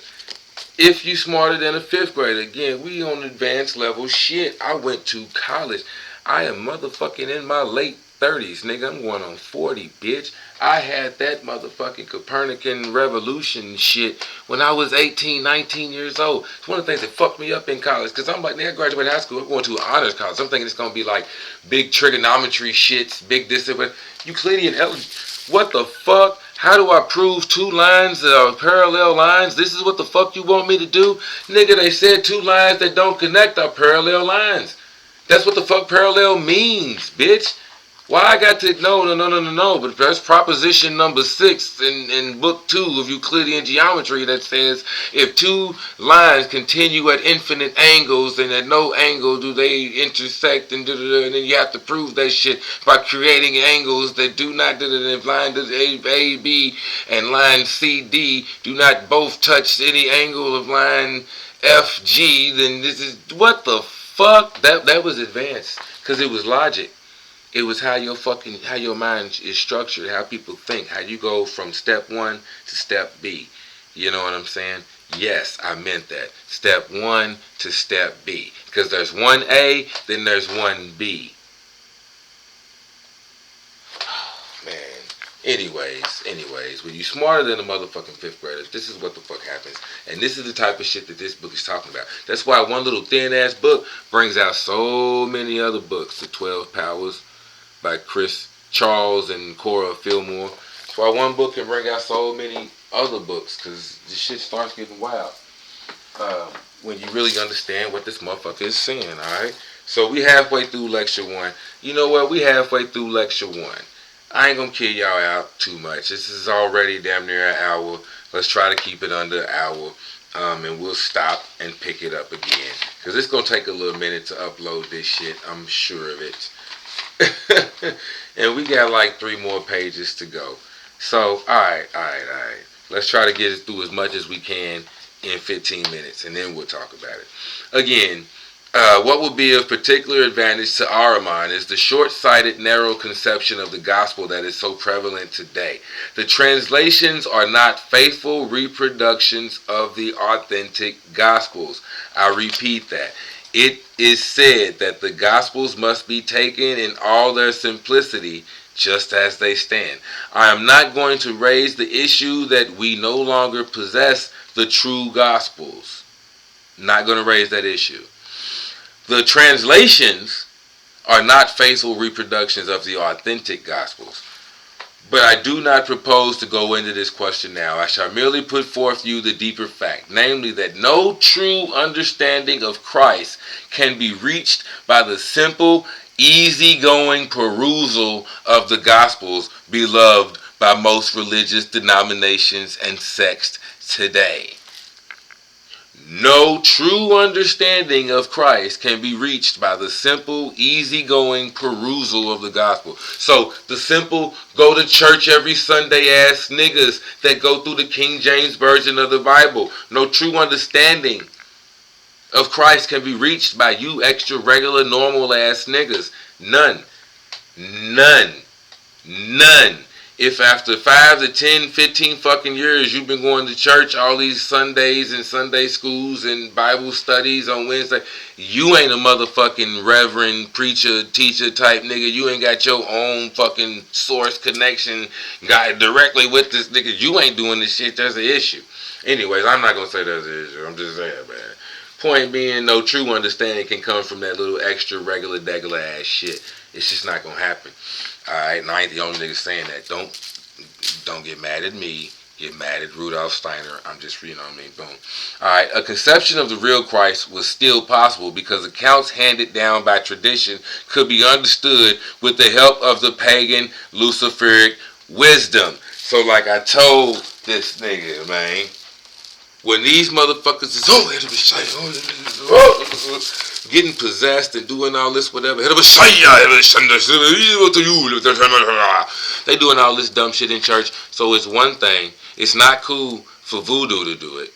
if you smarter than a fifth grader, again, we on advanced level shit. I went to college. I am motherfucking in my late 30s, nigga. I'm going on 40, bitch. I had that motherfucking Copernican revolution shit when I was 18, 19 years old. It's one of the things that fucked me up in college, because I'm like, nigga, I graduated high school, I'm going to an honors college. I'm thinking it's going to be like big trigonometry shits, big this, but Euclidean algebra. What the fuck? How do I prove two lines are parallel lines? This is what the fuck you want me to do? Nigga, they said two lines that don't connect are parallel lines. That's what the fuck parallel means, bitch. Why I got to, no, but that's proposition number 6 in book 2 of Euclidean geometry that says if two lines continue at infinite angles and at no angle do they intersect and then you have to prove that shit by creating angles that do not, if line AB and line CD do not both touch any angle of line FG, then this is, what the fuck? That was advanced, because it was logic. It was how your mind is structured, how people think, how you go from step 1 to step B. You know what I'm saying? Yes, I meant that. Step 1 to step B. Because there's 1A, then there's 1B. Man. Anyways, when you smarter than a motherfucking fifth grader, this is what the fuck happens. And this is the type of shit that this book is talking about. That's why one little thin ass book brings out so many other books. The 12 Powers by Chris Charles and Cora Fillmore. That's why one book can bring out so many other books, because the shit starts getting wild when you really understand what this motherfucker is saying, alright? So we halfway through lecture 1. You know what? We halfway through lecture 1. I ain't gonna kill y'all out too much. This is already damn near an hour. Let's try to keep it under an hour. And we'll stop and pick it up again. Because it's gonna take a little minute to upload this shit. I'm sure of it. And we got like 3 more pages to go. So, alright. Let's try to get it through as much as we can in 15 minutes. And then we'll talk about it. Again, what will be of particular advantage to Ahriman is the short-sighted, narrow conception of the gospel that is so prevalent today. The translations are not faithful reproductions of the authentic gospels. I repeat that. It is said that the gospels must be taken in all their simplicity, just as they stand. I am not going to raise the issue that we no longer possess the true gospels. Not going to raise that issue. The translations are not faithful reproductions of the authentic gospels. But I do not propose to go into this question now. I shall merely put forth you the deeper fact, namely that no true understanding of Christ can be reached by the simple, easygoing perusal of the gospels beloved by most religious denominations and sects today. No true understanding of Christ can be reached by the simple, easygoing perusal of the gospel. So, the simple, go to church every Sunday ass niggas that go through the King James Version of the Bible. No true understanding of Christ can be reached by you extra regular normal ass niggas. None. If after 5 to 10, 15 fucking years you've been going to church all these Sundays and Sunday schools and Bible studies on Wednesday, you ain't a motherfucking reverend, preacher, teacher type nigga. You ain't got your own fucking source connection guy directly with this nigga. You ain't doing this shit. There's an issue. Anyways, I'm not going to say there's an issue. I'm just saying, man. Point being, no true understanding can come from that little extra regular degular ass shit. It's just not gonna happen. Alright, and I ain't the only nigga saying that. Don't get mad at me. Get mad at Rudolph Steiner. I'm just, you know what I mean? Boom. Alright, a conception of the real Christ was still possible because accounts handed down by tradition could be understood with the help of the pagan Luciferic wisdom. So like I told this nigga, man, when these motherfuckers is getting possessed and doing all this whatever, they doing all this dumb shit in church. So it's one thing. It's not cool for voodoo to do it.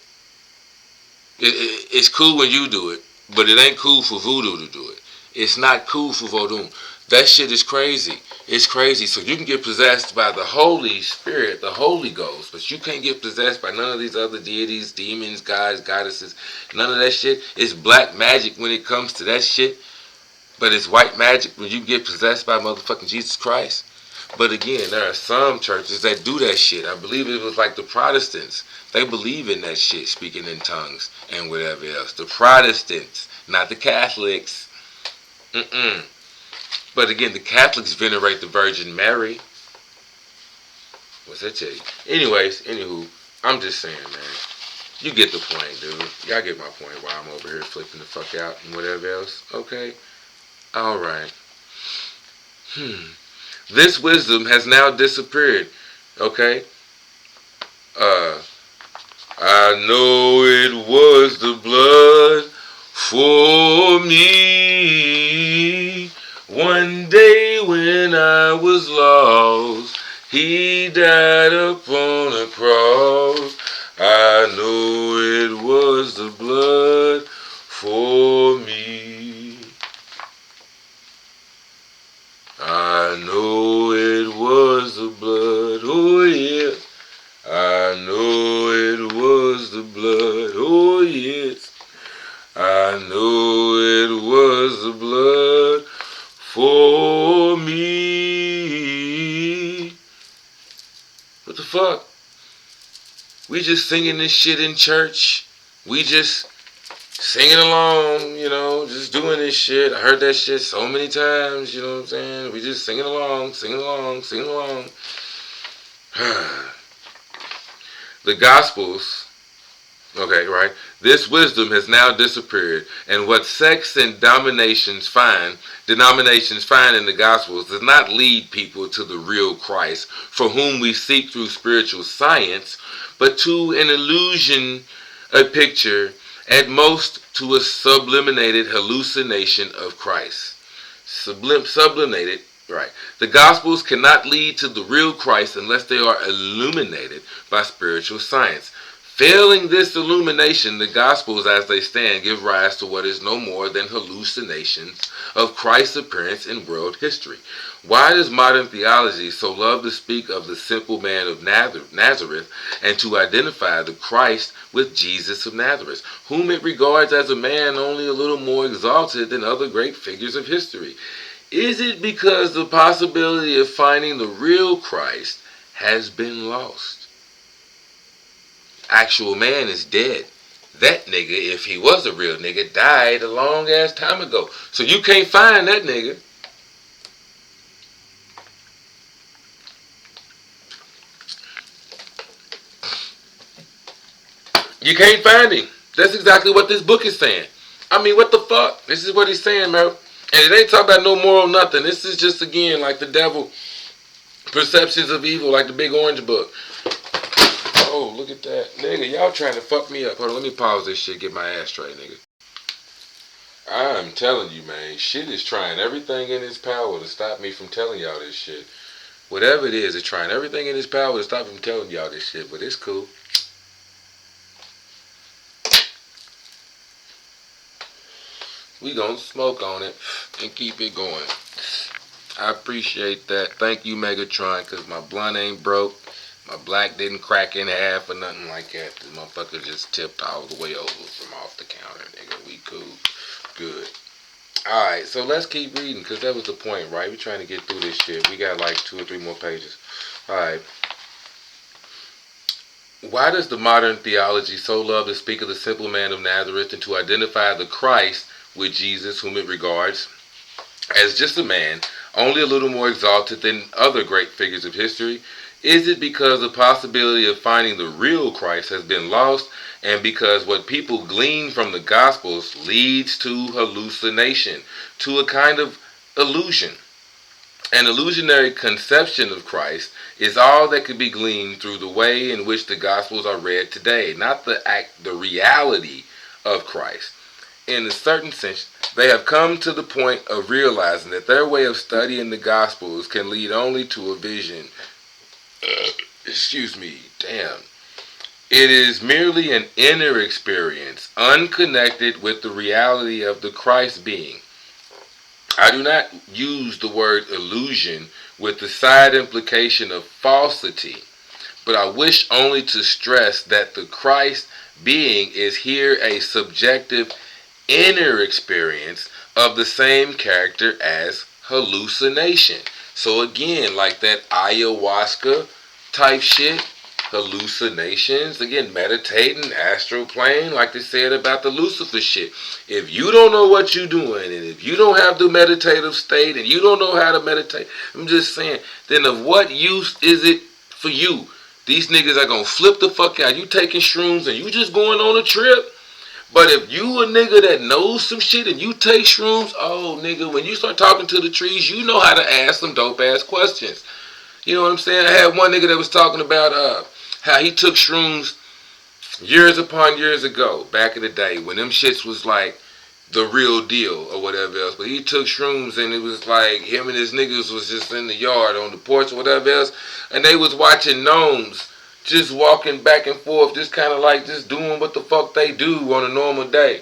It's cool when you do it, but it ain't cool for voodoo to do it. It's not cool for voodoo. That shit is crazy. It's crazy. So you can get possessed by the Holy Spirit, the Holy Ghost, but you can't get possessed by none of these other deities, demons, gods, goddesses. None of that shit. It's black magic when it comes to that shit, but it's white magic when you get possessed by motherfucking Jesus Christ. But again, there are some churches that do that shit. I believe it was like the Protestants. They believe in that shit, speaking in tongues and whatever else. The Protestants, not the Catholics. Mm-mm. But again, the Catholics venerate the Virgin Mary. What's that tell you? Anyways, anywho, I'm just saying, man. You get the point, dude. Y'all get my point while I'm over here flipping the fuck out and whatever else. Okay? Alright. This wisdom has now disappeared. Okay? I know it was the blood for me. One day when I was lost, he died upon a cross. I know it was the blood for me. I know it was the blood, oh yeah. I know it was the blood, oh yes. I know it was the blood for me. What the fuck? We just singing this shit in church. We just singing along, you know, just doing this shit. I heard that shit so many times, you know what I'm saying? We just singing along, singing along, singing along. The Gospels, okay, right? This wisdom has now disappeared, and what sects and denominations find in the Gospels does not lead people to the real Christ, for whom we seek through spiritual science, but to an illusion, a picture, at most to a sublimated hallucination of Christ. Sublimated, right. The Gospels cannot lead to the real Christ unless they are illuminated by spiritual science. Failing this illumination, the Gospels as they stand give rise to what is no more than hallucinations of Christ's appearance in world history. Why does modern theology so love to speak of the simple man of Nazareth and to identify the Christ with Jesus of Nazareth, whom it regards as a man only a little more exalted than other great figures of history? Is it because the possibility of finding the real Christ has been lost? Actual man is dead. That nigga, if he was a real nigga, died a long ass time ago. So you can't find that nigga. You can't find him. That's exactly what this book is saying. I mean, what the fuck? This is what he's saying, man. And it ain't talking about no moral nothing. This is just, again, like the devil. Perceptions of evil, like the big orange book. Oh, look at that. Nigga, y'all trying to fuck me up. Hold on, let me pause this shit, get my ass straight, nigga. I'm telling you, man, shit is trying everything in its power to stop me from telling y'all this shit. Whatever it is, it's trying everything in its power to stop me from telling y'all this shit, but it's cool. We gonna smoke on it and keep it going. I appreciate that. Thank you, Megatron, because my blunt ain't broke. My black didn't crack in half or nothing like that. The motherfucker just tipped all the way over from off the counter, nigga. We cool. Good. Alright, so let's keep reading, because that was the point, right? We're trying to get through this shit. We got like 2 or 3 more pages. Alright. Why does the modern theology so love to speak of the simple man of Nazareth and to identify the Christ with Jesus, whom it regards as just a man, only a little more exalted than other great figures of history? Is it because the possibility of finding the real Christ has been lost, and because what people glean from the Gospels leads to hallucination, to a kind of illusion? An illusionary conception of Christ is all that can be gleaned through the way in which the Gospels are read today, not the reality of Christ. In a certain sense, they have come to the point of realizing that their way of studying the Gospels can lead only to a vision. Excuse me, damn. It is merely an inner experience, unconnected with the reality of the Christ being. I do not use the word illusion with the side implication of falsity, but I wish only to stress that the Christ being is here a subjective inner experience of the same character as hallucination. So again, like that ayahuasca type shit, hallucinations, again, meditating, astral plane, like they said about the Lucifer shit. If you don't know what you're doing, and if you don't have the meditative state, and you don't know how to meditate, I'm just saying, then of what use is it for you? These niggas are gonna flip the fuck out. You taking shrooms and you just going on a trip. But if you a nigga that knows some shit and you take shrooms, oh nigga, when you start talking to the trees, you know how to ask some dope ass questions. You know what I'm saying? I had one nigga that was talking about how he took shrooms years upon years ago, back in the day, when them shits was like the real deal or whatever else. But he took shrooms and it was like him and his niggas was just in the yard on the porch or whatever else, and they was watching gnomes just walking back and forth, just kind of like just doing what the fuck they do on a normal day.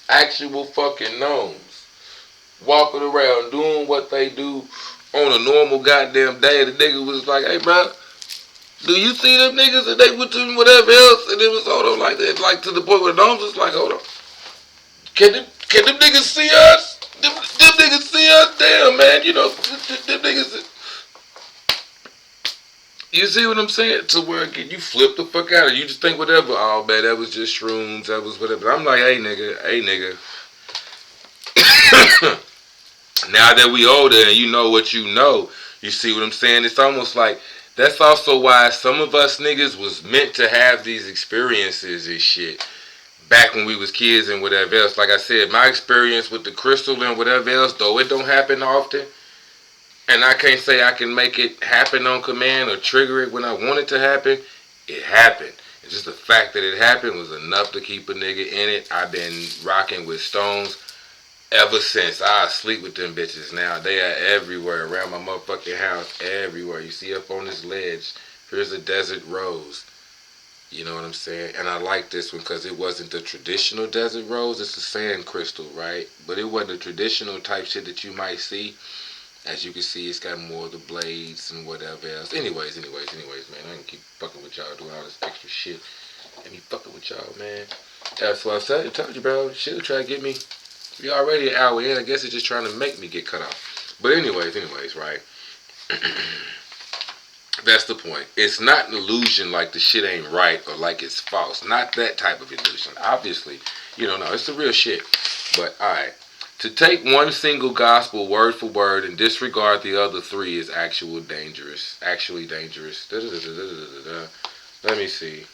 Actual fucking gnomes walking around doing what they do on a normal goddamn day. The nigga was like, "Hey, bro, do you see them niggas?" And they went to whatever else, and it was hold on like that, like to the point where the gnomes was like, "Hold on, can them niggas see us? Them niggas see us? Damn, man, you know, them niggas." You see what I'm saying? To where again, you flip the fuck out, or you just think whatever. Oh man, that was just shrooms. That was whatever. I'm like, hey nigga. Now that we older and you know what you know, you see what I'm saying? It's almost like that's also why some of us niggas was meant to have these experiences and shit back when we was kids and whatever else. Like I said, my experience with the crystal and whatever else, though it don't happen often, and I can't say I can make it happen on command or trigger it when I want it to happen. It happened. It's just the fact that it happened was enough to keep a nigga in it. I've been rocking with stones ever since. I sleep with them bitches now. They are everywhere around my motherfucking house. Everywhere. You see up on this ledge, here's a desert rose. You know what I'm saying? And I like this one because it wasn't the traditional desert rose. It's a sand crystal, right? But it wasn't the traditional type shit that you might see. As you can see, it's got more of the blades and whatever else. Anyways, man. I can keep fucking with y'all doing all this extra shit. And me fucking with y'all, man. That's what I told you, bro. She'll try to get me. We already an hour in. I guess it's just trying to make me get cut off. But anyways, right? That's the point. It's not an illusion like the shit ain't right or like it's false. Not that type of illusion. Obviously, no, it's the real shit. But, alright. To take one single gospel word for word and disregard the other three is actually dangerous. Let me see.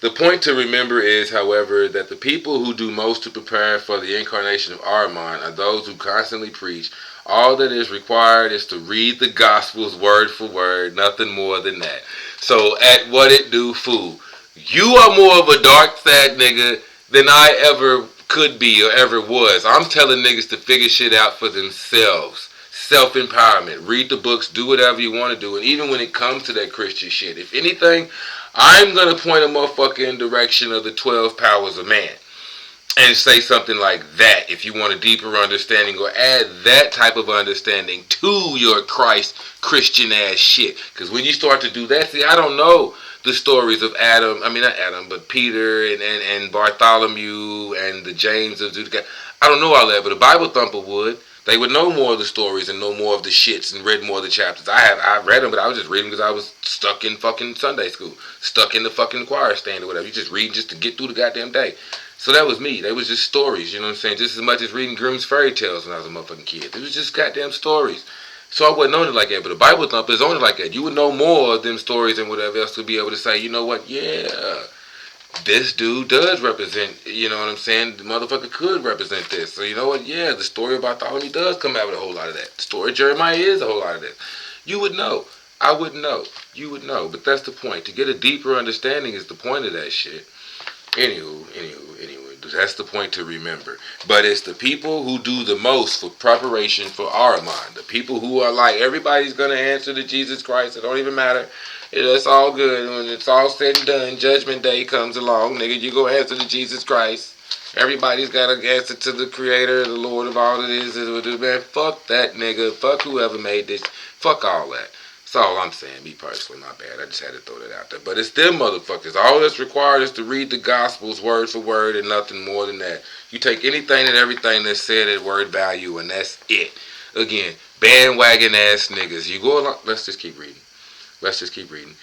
The point to remember is, however, that the people who do most to prepare for the incarnation of Ahriman are those who constantly preach. All that is required is to read the Gospels word for word, nothing more than that. So, at what it do, fool. You are more of a dark, sad nigga than I ever could be or ever was. I'm telling niggas to figure shit out for themselves. Self-empowerment. Read the books, do whatever you want to do. And even when it comes to that Christian shit, if anything, I'm going to point a motherfucker in direction of the 12 powers of man. And say something like that if you want a deeper understanding, or add that type of understanding to your Christian ass shit. Because when you start to do that, see, I don't know the stories of Adam, I mean not Adam, but Peter and Bartholomew and the James of Judah. I don't know all that, but a Bible thumper would. They would know more of the stories and know more of the shits and read more of the chapters. I read them, but I was just reading because I was stuck in fucking Sunday school, stuck in the fucking choir stand or whatever. You just read just to get through the goddamn day. So that was me. They was just stories, you know what I'm saying? Just as much as reading Grimm's fairy tales when I was a motherfucking kid. It was just goddamn stories. So I wasn't on it like that, but a Bible thumper is on it like that. You would know more of them stories and whatever else to be able to say, you know what, yeah, this dude does represent, you know what I'm saying? The motherfucker could represent this. So you know what, yeah, the story of Bartholomew does come out with a whole lot of that. The story of Jeremiah is a whole lot of that. You would know. I wouldn't know. You would know. But that's the point. To get a deeper understanding is the point of that shit. Anywho, That's the point to remember. But it's the people who do the most for preparation for Ahriman. The people who are like, everybody's going to answer to Jesus Christ. It don't even matter. It's all good. When it's all said and done, Judgment Day comes along, nigga, you go answer to Jesus Christ. Everybody's got to answer to the Creator, the Lord of all it is. Man, fuck that nigga. Fuck whoever made this. Fuck all that. That's all I'm saying. Me personally, my bad. I just had to throw that out there. But it's them motherfuckers. All that's required is to read the Gospels word for word and nothing more than that. You take anything and everything that's said at word value and that's it. Again, bandwagon ass niggas. You go along. Let's just keep reading.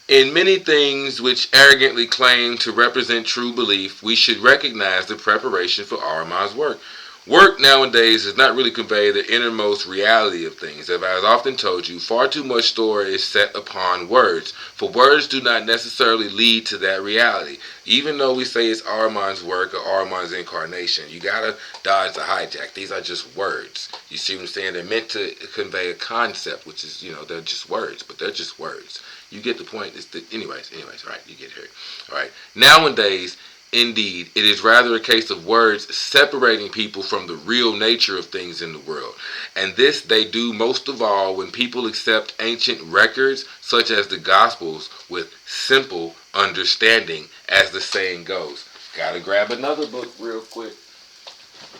In many things which arrogantly claim to represent true belief, we should recognize the preparation for Ahriman's work. Work nowadays does not really convey the innermost reality of things. As I have often told you, far too much store is set upon words, for words do not necessarily lead to that reality. Even though we say it's Ahriman's work or Ahriman's incarnation, you gotta dodge the hijack. These are just words. You see what I'm saying? They're meant to convey a concept, which is, they're just words, but they're just words. You get the point. Anyways, right, you get here. All right. Nowadays, indeed, it is rather a case of words separating people from the real nature of things in the world. And this they do most of all when people accept ancient records, such as the Gospels, with simple understanding, as the saying goes. Gotta grab another book real quick.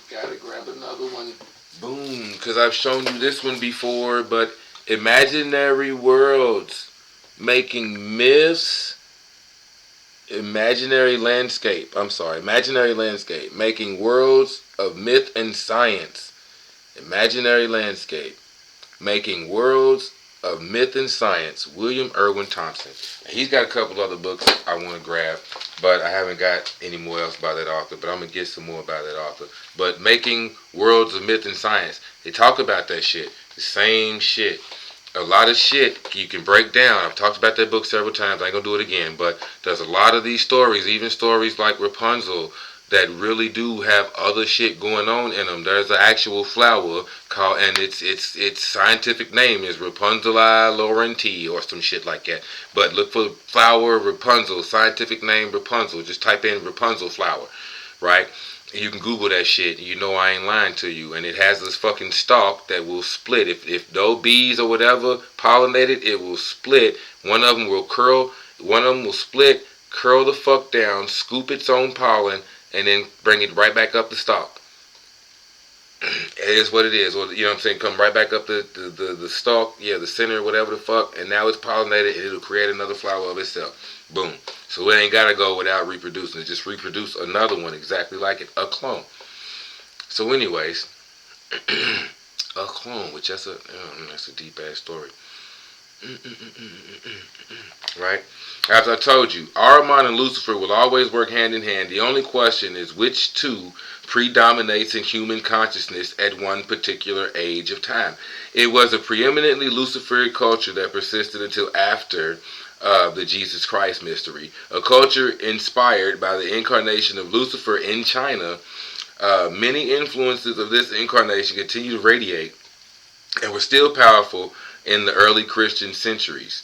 Gotta grab another one. Boom. Because I've shown you this one before, but imaginary worlds. Making myths, imaginary landscape, making worlds of myth and science, imaginary landscape, making worlds of myth and science, William Irwin Thompson. He's got a couple other books I want to grab, but I haven't got any more else by that author, but I'm going to get some more by that author. But making worlds of myth and science, they talk about that shit, the same shit. A lot of shit you can break down. I've talked about that book several times. I ain't gonna do it again. But there's a lot of these stories, even stories like Rapunzel, that really do have other shit going on in them. There's an actual flower called, and its scientific name is Rapunzeli laurenti or some shit like that. But look for flower Rapunzel, scientific name Rapunzel. Just type in Rapunzel flower, right? You can Google that shit. You know I ain't lying to you. And it has this fucking stalk that will split. If those bees or whatever pollinate it, it will split. One of them will curl. One of them will split, curl the fuck down, scoop its own pollen, and then bring it right back up the stalk. It is what it is. Or, you know what I'm saying? Come right back up the stalk. Yeah, the center, whatever the fuck. And now it's pollinated and it'll create another flower of itself. Boom. So it ain't got to go without reproducing. It just reproduce another one exactly like it. A clone. So anyways, a clone, which that's a deep ass story. Right? As I told you, Ahriman and Lucifer will always work hand in hand. The only question is which two predominates in human consciousness at one particular age of time. It was a preeminently Luciferic culture that persisted until after the Jesus Christ mystery, a culture inspired by the incarnation of Lucifer in China. Many influences of this incarnation continue to radiate and were still powerful in the early Christian centuries.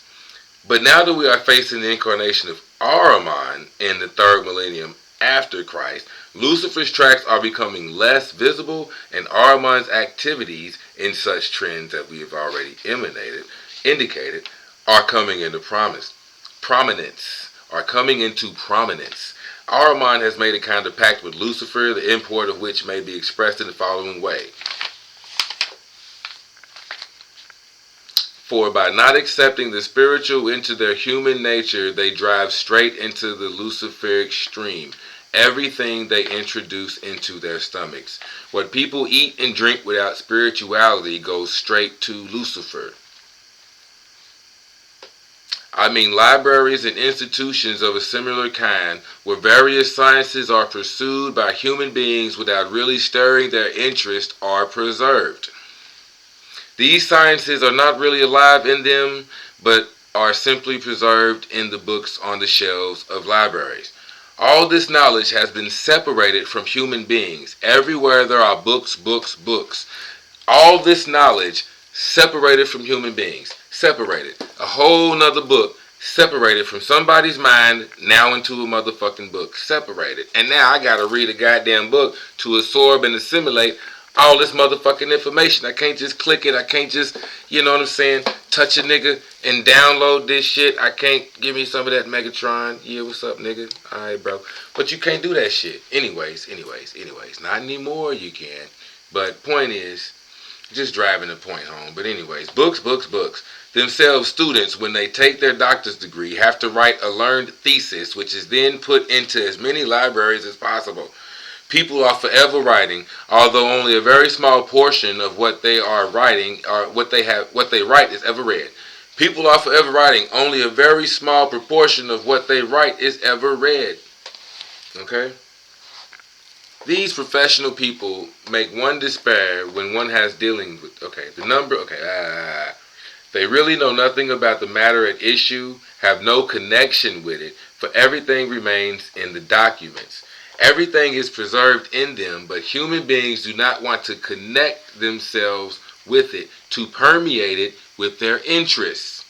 But now that we are facing the incarnation of Ahriman in the third millennium after Christ, Lucifer's tracks are becoming less visible, and Ahriman's activities in such trends that we have already indicated are coming into prominence. Ahriman has made a kind of pact with Lucifer, the import of which may be expressed in the following way. For by not accepting the spiritual into their human nature, they drive straight into the Luciferic stream. Everything they introduce into their stomachs. What people eat and drink without spirituality goes straight to Lucifer. I mean libraries and institutions of a similar kind where various sciences are pursued by human beings without really stirring their interest are preserved. These sciences are not really alive in them, but are simply preserved in the books on the shelves of libraries. All this knowledge has been separated from human beings. Everywhere there are books. All this knowledge separated from human beings. Separated. A whole nother book Separated from somebody's mind now into a motherfucking book. Separated. And now I gotta read a goddamn book to absorb and assimilate all this motherfucking information. I can't just click it. I can't just, you know what I'm saying, touch a nigga and download this shit. I can't give me some of that Megatron. Yeah, what's up, nigga? Alright, bro. But you can't do that shit. Anyways. Not anymore you can. But point is, just driving the point home. But anyways, books. Themselves, students, when they take their doctor's degree, have to write a learned thesis, which is then put into as many libraries as possible. People are forever writing, although only a very small portion of what they are writing or what they write is ever read. People are forever writing, only a very small proportion of what they write is ever read. Okay? These professional people make one despair when one has dealing with, they really know nothing about the matter at issue, have no connection with it, for everything remains in the documents. Everything is preserved in them, but human beings do not want to connect themselves with it, to permeate it with their interests.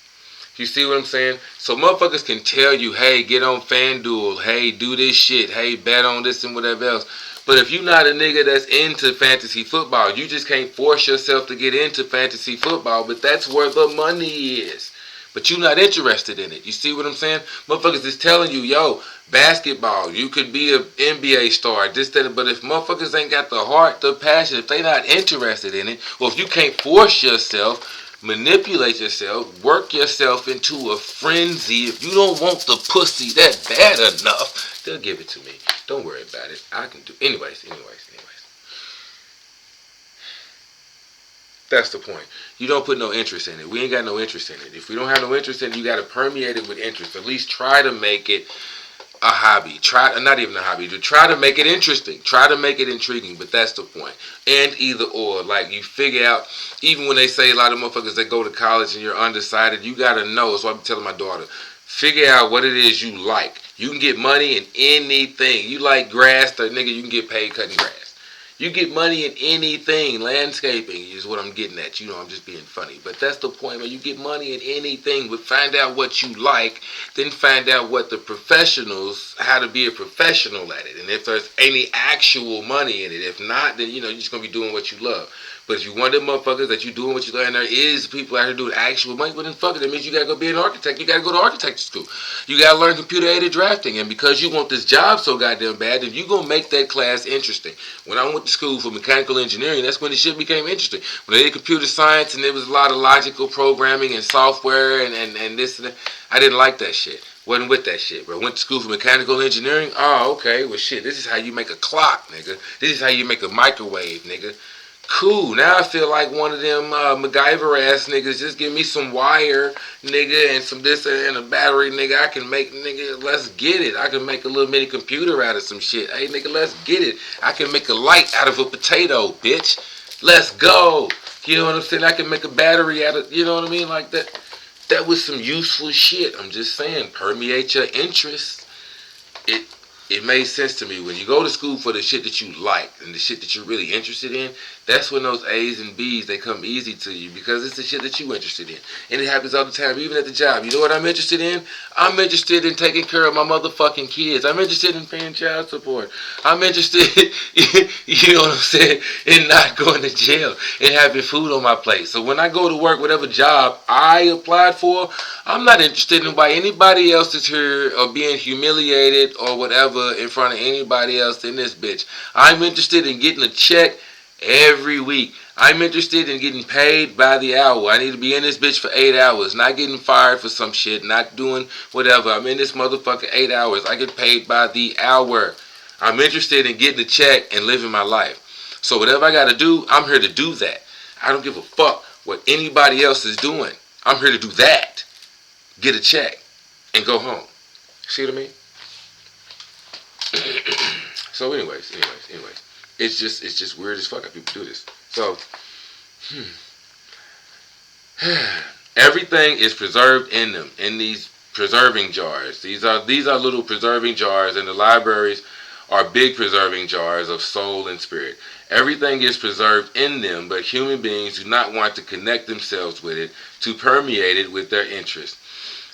You see what I'm saying? So motherfuckers can tell you, hey, get on FanDuel, hey, do this shit, hey, bet on this and whatever else. But if you're not a nigga that's into fantasy football, you just can't force yourself to get into fantasy football, but that's where the money is. But you're not interested in it. You see what I'm saying? Motherfuckers is telling you, yo, basketball, you could be an NBA star, this, that, but if motherfuckers ain't got the heart, the passion, if they not interested in it, or if you can't force yourself, manipulate yourself, work yourself into a frenzy, if you don't want the pussy that bad enough, they'll give it to me. Don't worry about it. I can do. Anyways. That's the point. You don't put no interest in it. We ain't got no interest in it. If we don't have no interest in it, you got to permeate it with interest. At least try to make it a hobby. Not even a hobby. Try to make it interesting. Try to make it intriguing. But that's the point. And either or. Like you figure out, even when they say a lot of motherfuckers that go to college and you're undecided, you got to know. So I'm telling my daughter, figure out what it is you like. You can get money in anything. You like grass, nigga, you can get paid cutting grass. You get money in anything. Landscaping is what I'm getting at. You know, I'm just being funny. But that's the point, man. You get money in anything. But find out what you like. Then find out what the professionals, how to be a professional at it. And if there's any actual money in it. If not, then, you know, you're just going to be doing what you love. But if you want them motherfuckers that you doing what you love, and there is people out here doing actual money, well then fuck it. That means you got to go be an architect. You got to go to architecture school. You got to learn computer-aided drafting. And because you want this job so goddamn bad, then you're going to make that class interesting. When I went to school for mechanical engineering, that's when the shit became interesting. When I did computer science and there was a lot of logical programming and software and this and that, I didn't like that shit. Wasn't with that shit, bro. Went to school for mechanical engineering. Oh, okay. Well, shit, this is how you make a clock, nigga. This is how you make a microwave, nigga. Cool. Now I feel like one of them MacGyver ass niggas. Just give me some wire, nigga, and some this and a battery, nigga. I can make, nigga, let's get it. I can make a little mini computer out of some shit. Hey, nigga, let's get it. I can make a light out of a potato, bitch. Let's go. You know what I'm saying? I can make a battery out of, you know what I mean? Like that. That was some useful shit. I'm just saying, permeate your interests. It made sense to me. When you go to school for the shit that you like and the shit that you're really interested in, that's when those A's and B's, they come easy to you because it's the shit that you're interested in. And it happens all the time, even at the job. You know what I'm interested in? I'm interested in taking care of my motherfucking kids. I'm interested in paying child support. I'm interested, you know what I'm saying, in not going to jail and having food on my plate. So when I go to work, whatever job I applied for, I'm not interested in why anybody else is here or being humiliated or whatever in front of anybody else in this bitch. I'm interested in getting a check every week. I'm interested in getting paid by the hour. I need to be in this bitch for 8 hours, not getting fired for some shit, not doing whatever. I'm in this motherfucker 8 hours. I get paid by the hour. I'm interested in getting a check and living my life. So whatever I gotta do, I'm here to do that. I don't give a fuck what anybody else is doing. I'm here to do that. Get a check and go home. See what I mean? So anyways, it's just weird as fuck how people do this. So everything is preserved in them, in these preserving jars. These are little preserving jars, and the libraries are big preserving jars of soul and spirit. Everything is preserved in them, but human beings do not want to connect themselves with it, to permeate it with their interests.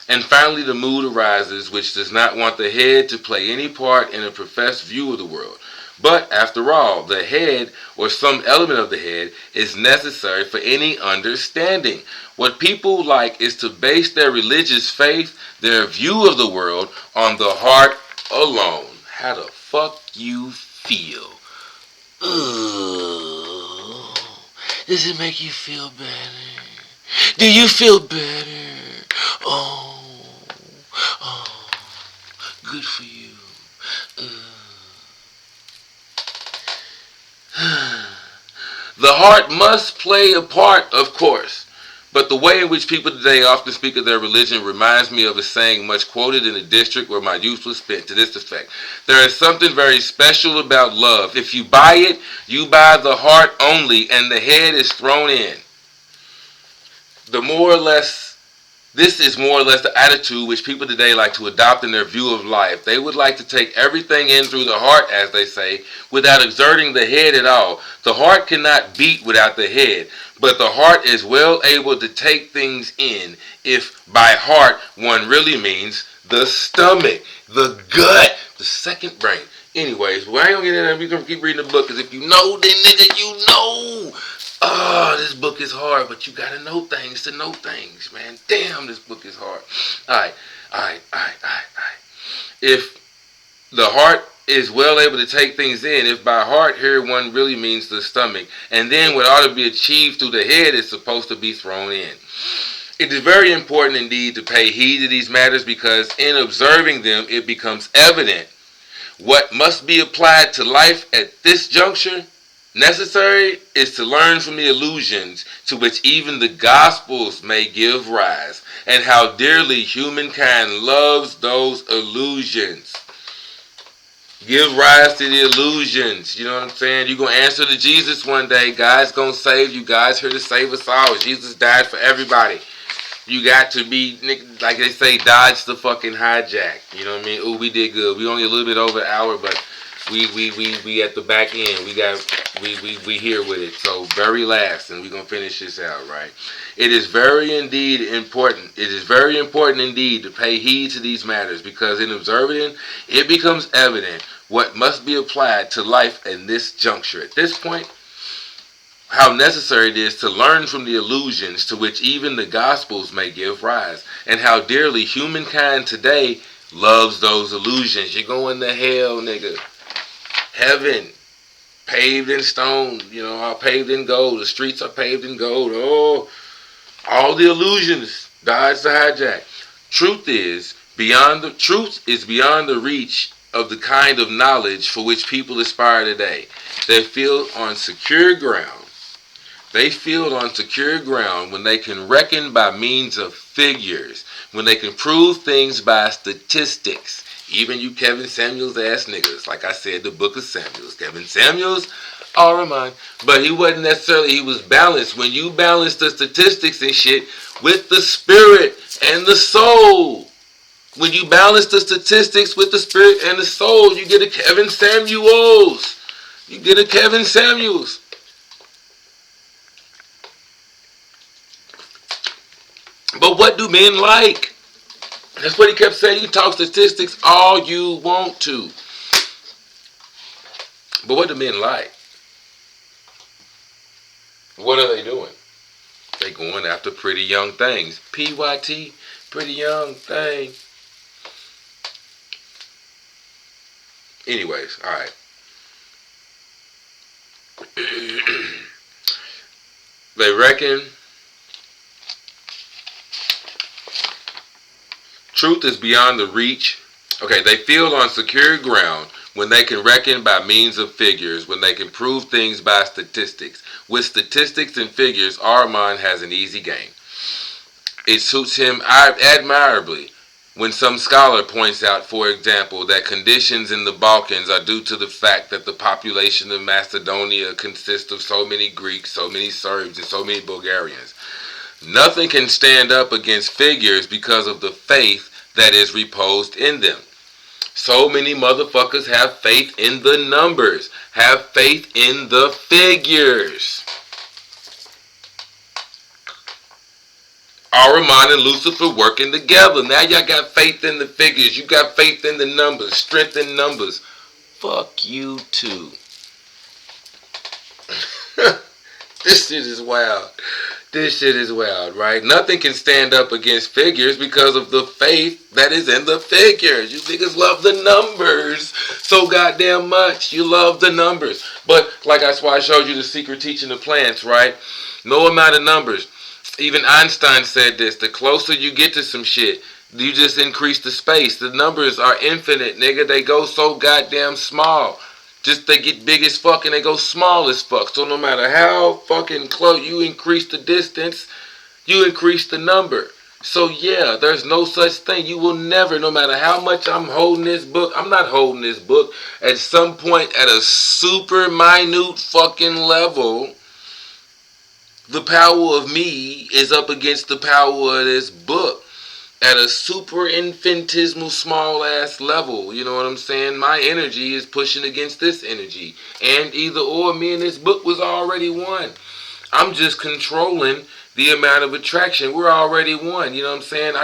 And finally, the mood arises which does not want the head to play any part in a professed view of the world. But, after all, the head, or some element of the head, is necessary for any understanding. What people like is to base their religious faith, their view of the world, on the heart alone. How the fuck you feel? Ugh. Does it make you feel better? Do you feel better? Oh, good for you. The heart must play a part, of course, but the way in which people today often speak of their religion reminds me of a saying much quoted in a district where my youth was spent, to this effect: there is something very special about love. If you buy it, you buy the heart only, and the head is thrown in. This is more or less the attitude which people today like to adopt in their view of life. They would like to take everything in through the heart, as they say, without exerting the head at all. The heart cannot beat without the head, but the heart is well able to take things in, if by heart one really means the stomach, the gut, the second brain. Anyways, well, I ain't gonna get into that. We're gonna keep reading the book, because if you know, then nigga, you know. Oh, this book is hard, but you gotta know things to know things, man. Damn, this book is hard. Alright. If the heart is well able to take things in, if by heart here one really means the stomach, and then what ought to be achieved through the head is supposed to be thrown in. It is very important indeed to pay heed to these matters, because in observing them it becomes evident what must be applied to life at this juncture. Necessary is to learn from the illusions to which even the Gospels may give rise, and how dearly humankind loves those illusions. Give rise to the illusions. You know what I'm saying? You're going to answer to Jesus one day. God's going to save you. God's here to save us all. Jesus died for everybody. You got to be, like they say, dodge the fucking hijack. You know what I mean? Ooh, we did good. We only a little bit over an hour, but we at the back end. We here with it. So very last, and we're gonna finish this out, right? It is very important. It is very important indeed to pay heed to these matters, because in observing it becomes evident what must be applied to life in this juncture. At this point, how necessary it is to learn from the illusions to which even the Gospels may give rise, and how dearly humankind today loves those illusions. You're going to hell, nigga. Heaven, paved in stone, all paved in gold. The streets are paved in gold. Oh, all the illusions, dodge the hijack. Truth is beyond the reach of the kind of knowledge for which people aspire today. They feel on secure ground when they can reckon by means of figures, when they can prove things by statistics. Even you Kevin Samuels ass niggas. Like I said, the book of Samuels. Kevin Samuels, Ahriman. But he wasn't necessarily, he was balanced. When you balance the statistics and shit with the spirit and the soul. When you balance the statistics with the spirit and the soul, you get a Kevin Samuels. You get a Kevin Samuels. But what do men like? That's what he kept saying. You can talk statistics all you want to. But what do men like? What are they doing? They going after pretty young things. PYT, pretty young thing. Anyways, alright. They reckon truth is beyond the reach. Okay, they feel on secure ground when they can reckon by means of figures, when they can prove things by statistics. With statistics and figures, Ahriman has an easy game. It suits him admirably when some scholar points out, for example, that conditions in the Balkans are due to the fact that the population of Macedonia consists of so many Greeks, so many Serbs, and so many Bulgarians. Nothing can stand up against figures because of the faith that is reposed in them. So many motherfuckers have faith in the numbers, have faith in the figures. Ahriman and Lucifer working together. Now y'all got faith in the figures. You got faith in the numbers. Strength in numbers. Fuck you too. This shit is wild. This shit is wild, right? Nothing can stand up against figures because of the faith that is in the figures. You niggas love the numbers so goddamn much. You love the numbers. But like that's why I showed you the secret teaching of plants, right? No amount of numbers. Even Einstein said this. The closer you get to some shit, you just increase the space. The numbers are infinite, nigga. They go so goddamn small. Just they get big as fuck and they go small as fuck. So no matter how fucking close you increase the distance, you increase the number. So yeah, there's no such thing. You will never, no matter how much I'm holding this book, I'm not holding this book. At some point, at a super minute fucking level, the power of me is up against the power of this book. At a super infinitesimal small ass level, you know what I'm saying? My energy is pushing against this energy. And either or, me and this book was already one. I'm just controlling the amount of attraction. We're already one, you know what I'm saying?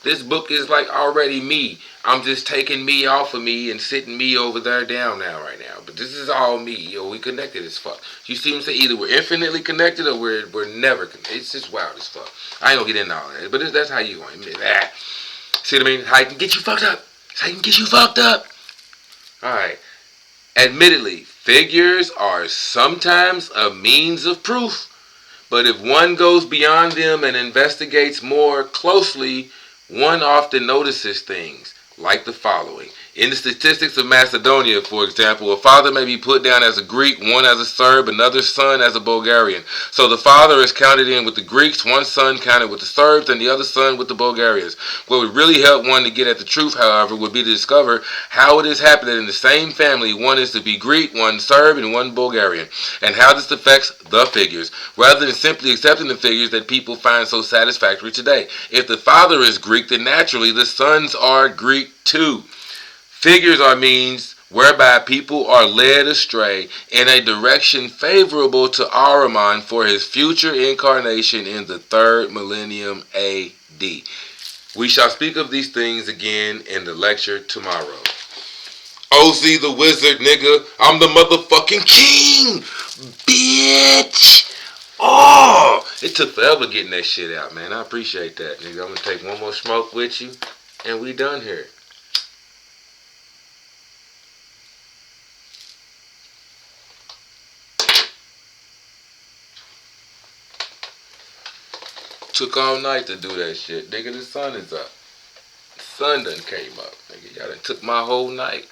This book is like already me. I'm just taking me off of me and sitting me over there down now right now. But this is all me. Yo, we connected as fuck. You see what I'm saying? Either we're infinitely connected or we're never connected. It's just wild as fuck. I ain't gonna get into all that. But that's how you want it. See what I mean? How I can get you fucked up. That's how I can get you fucked up. Alright. Admittedly, figures are sometimes a means of proof. But if one goes beyond them and investigates more closely, one often notices things like the following. In the statistics of Macedonia, for example, a father may be put down as a Greek, one as a Serb, another son as a Bulgarian. So the father is counted in with the Greeks, one son counted with the Serbs, and the other son with the Bulgarians. What would really help one to get at the truth, however, would be to discover how it is happening that in the same family, one is to be Greek, one Serb, and one Bulgarian, and how this affects the figures, rather than simply accepting the figures that people find so satisfactory today. If the father is Greek, then naturally the sons are Greek too. Figures are means whereby people are led astray in a direction favorable to Ahriman for his future incarnation in the 3rd millennium AD. We shall speak of these things again in the lecture tomorrow. OZ the wizard, nigga. I'm the motherfucking king, bitch. Oh, it took forever getting that shit out, man. I appreciate that, nigga. I'm gonna take one more smoke with you, and we done here. Took all night to do that shit. Nigga, the sun is up. The sun done came up. Nigga, y'all done took my whole night.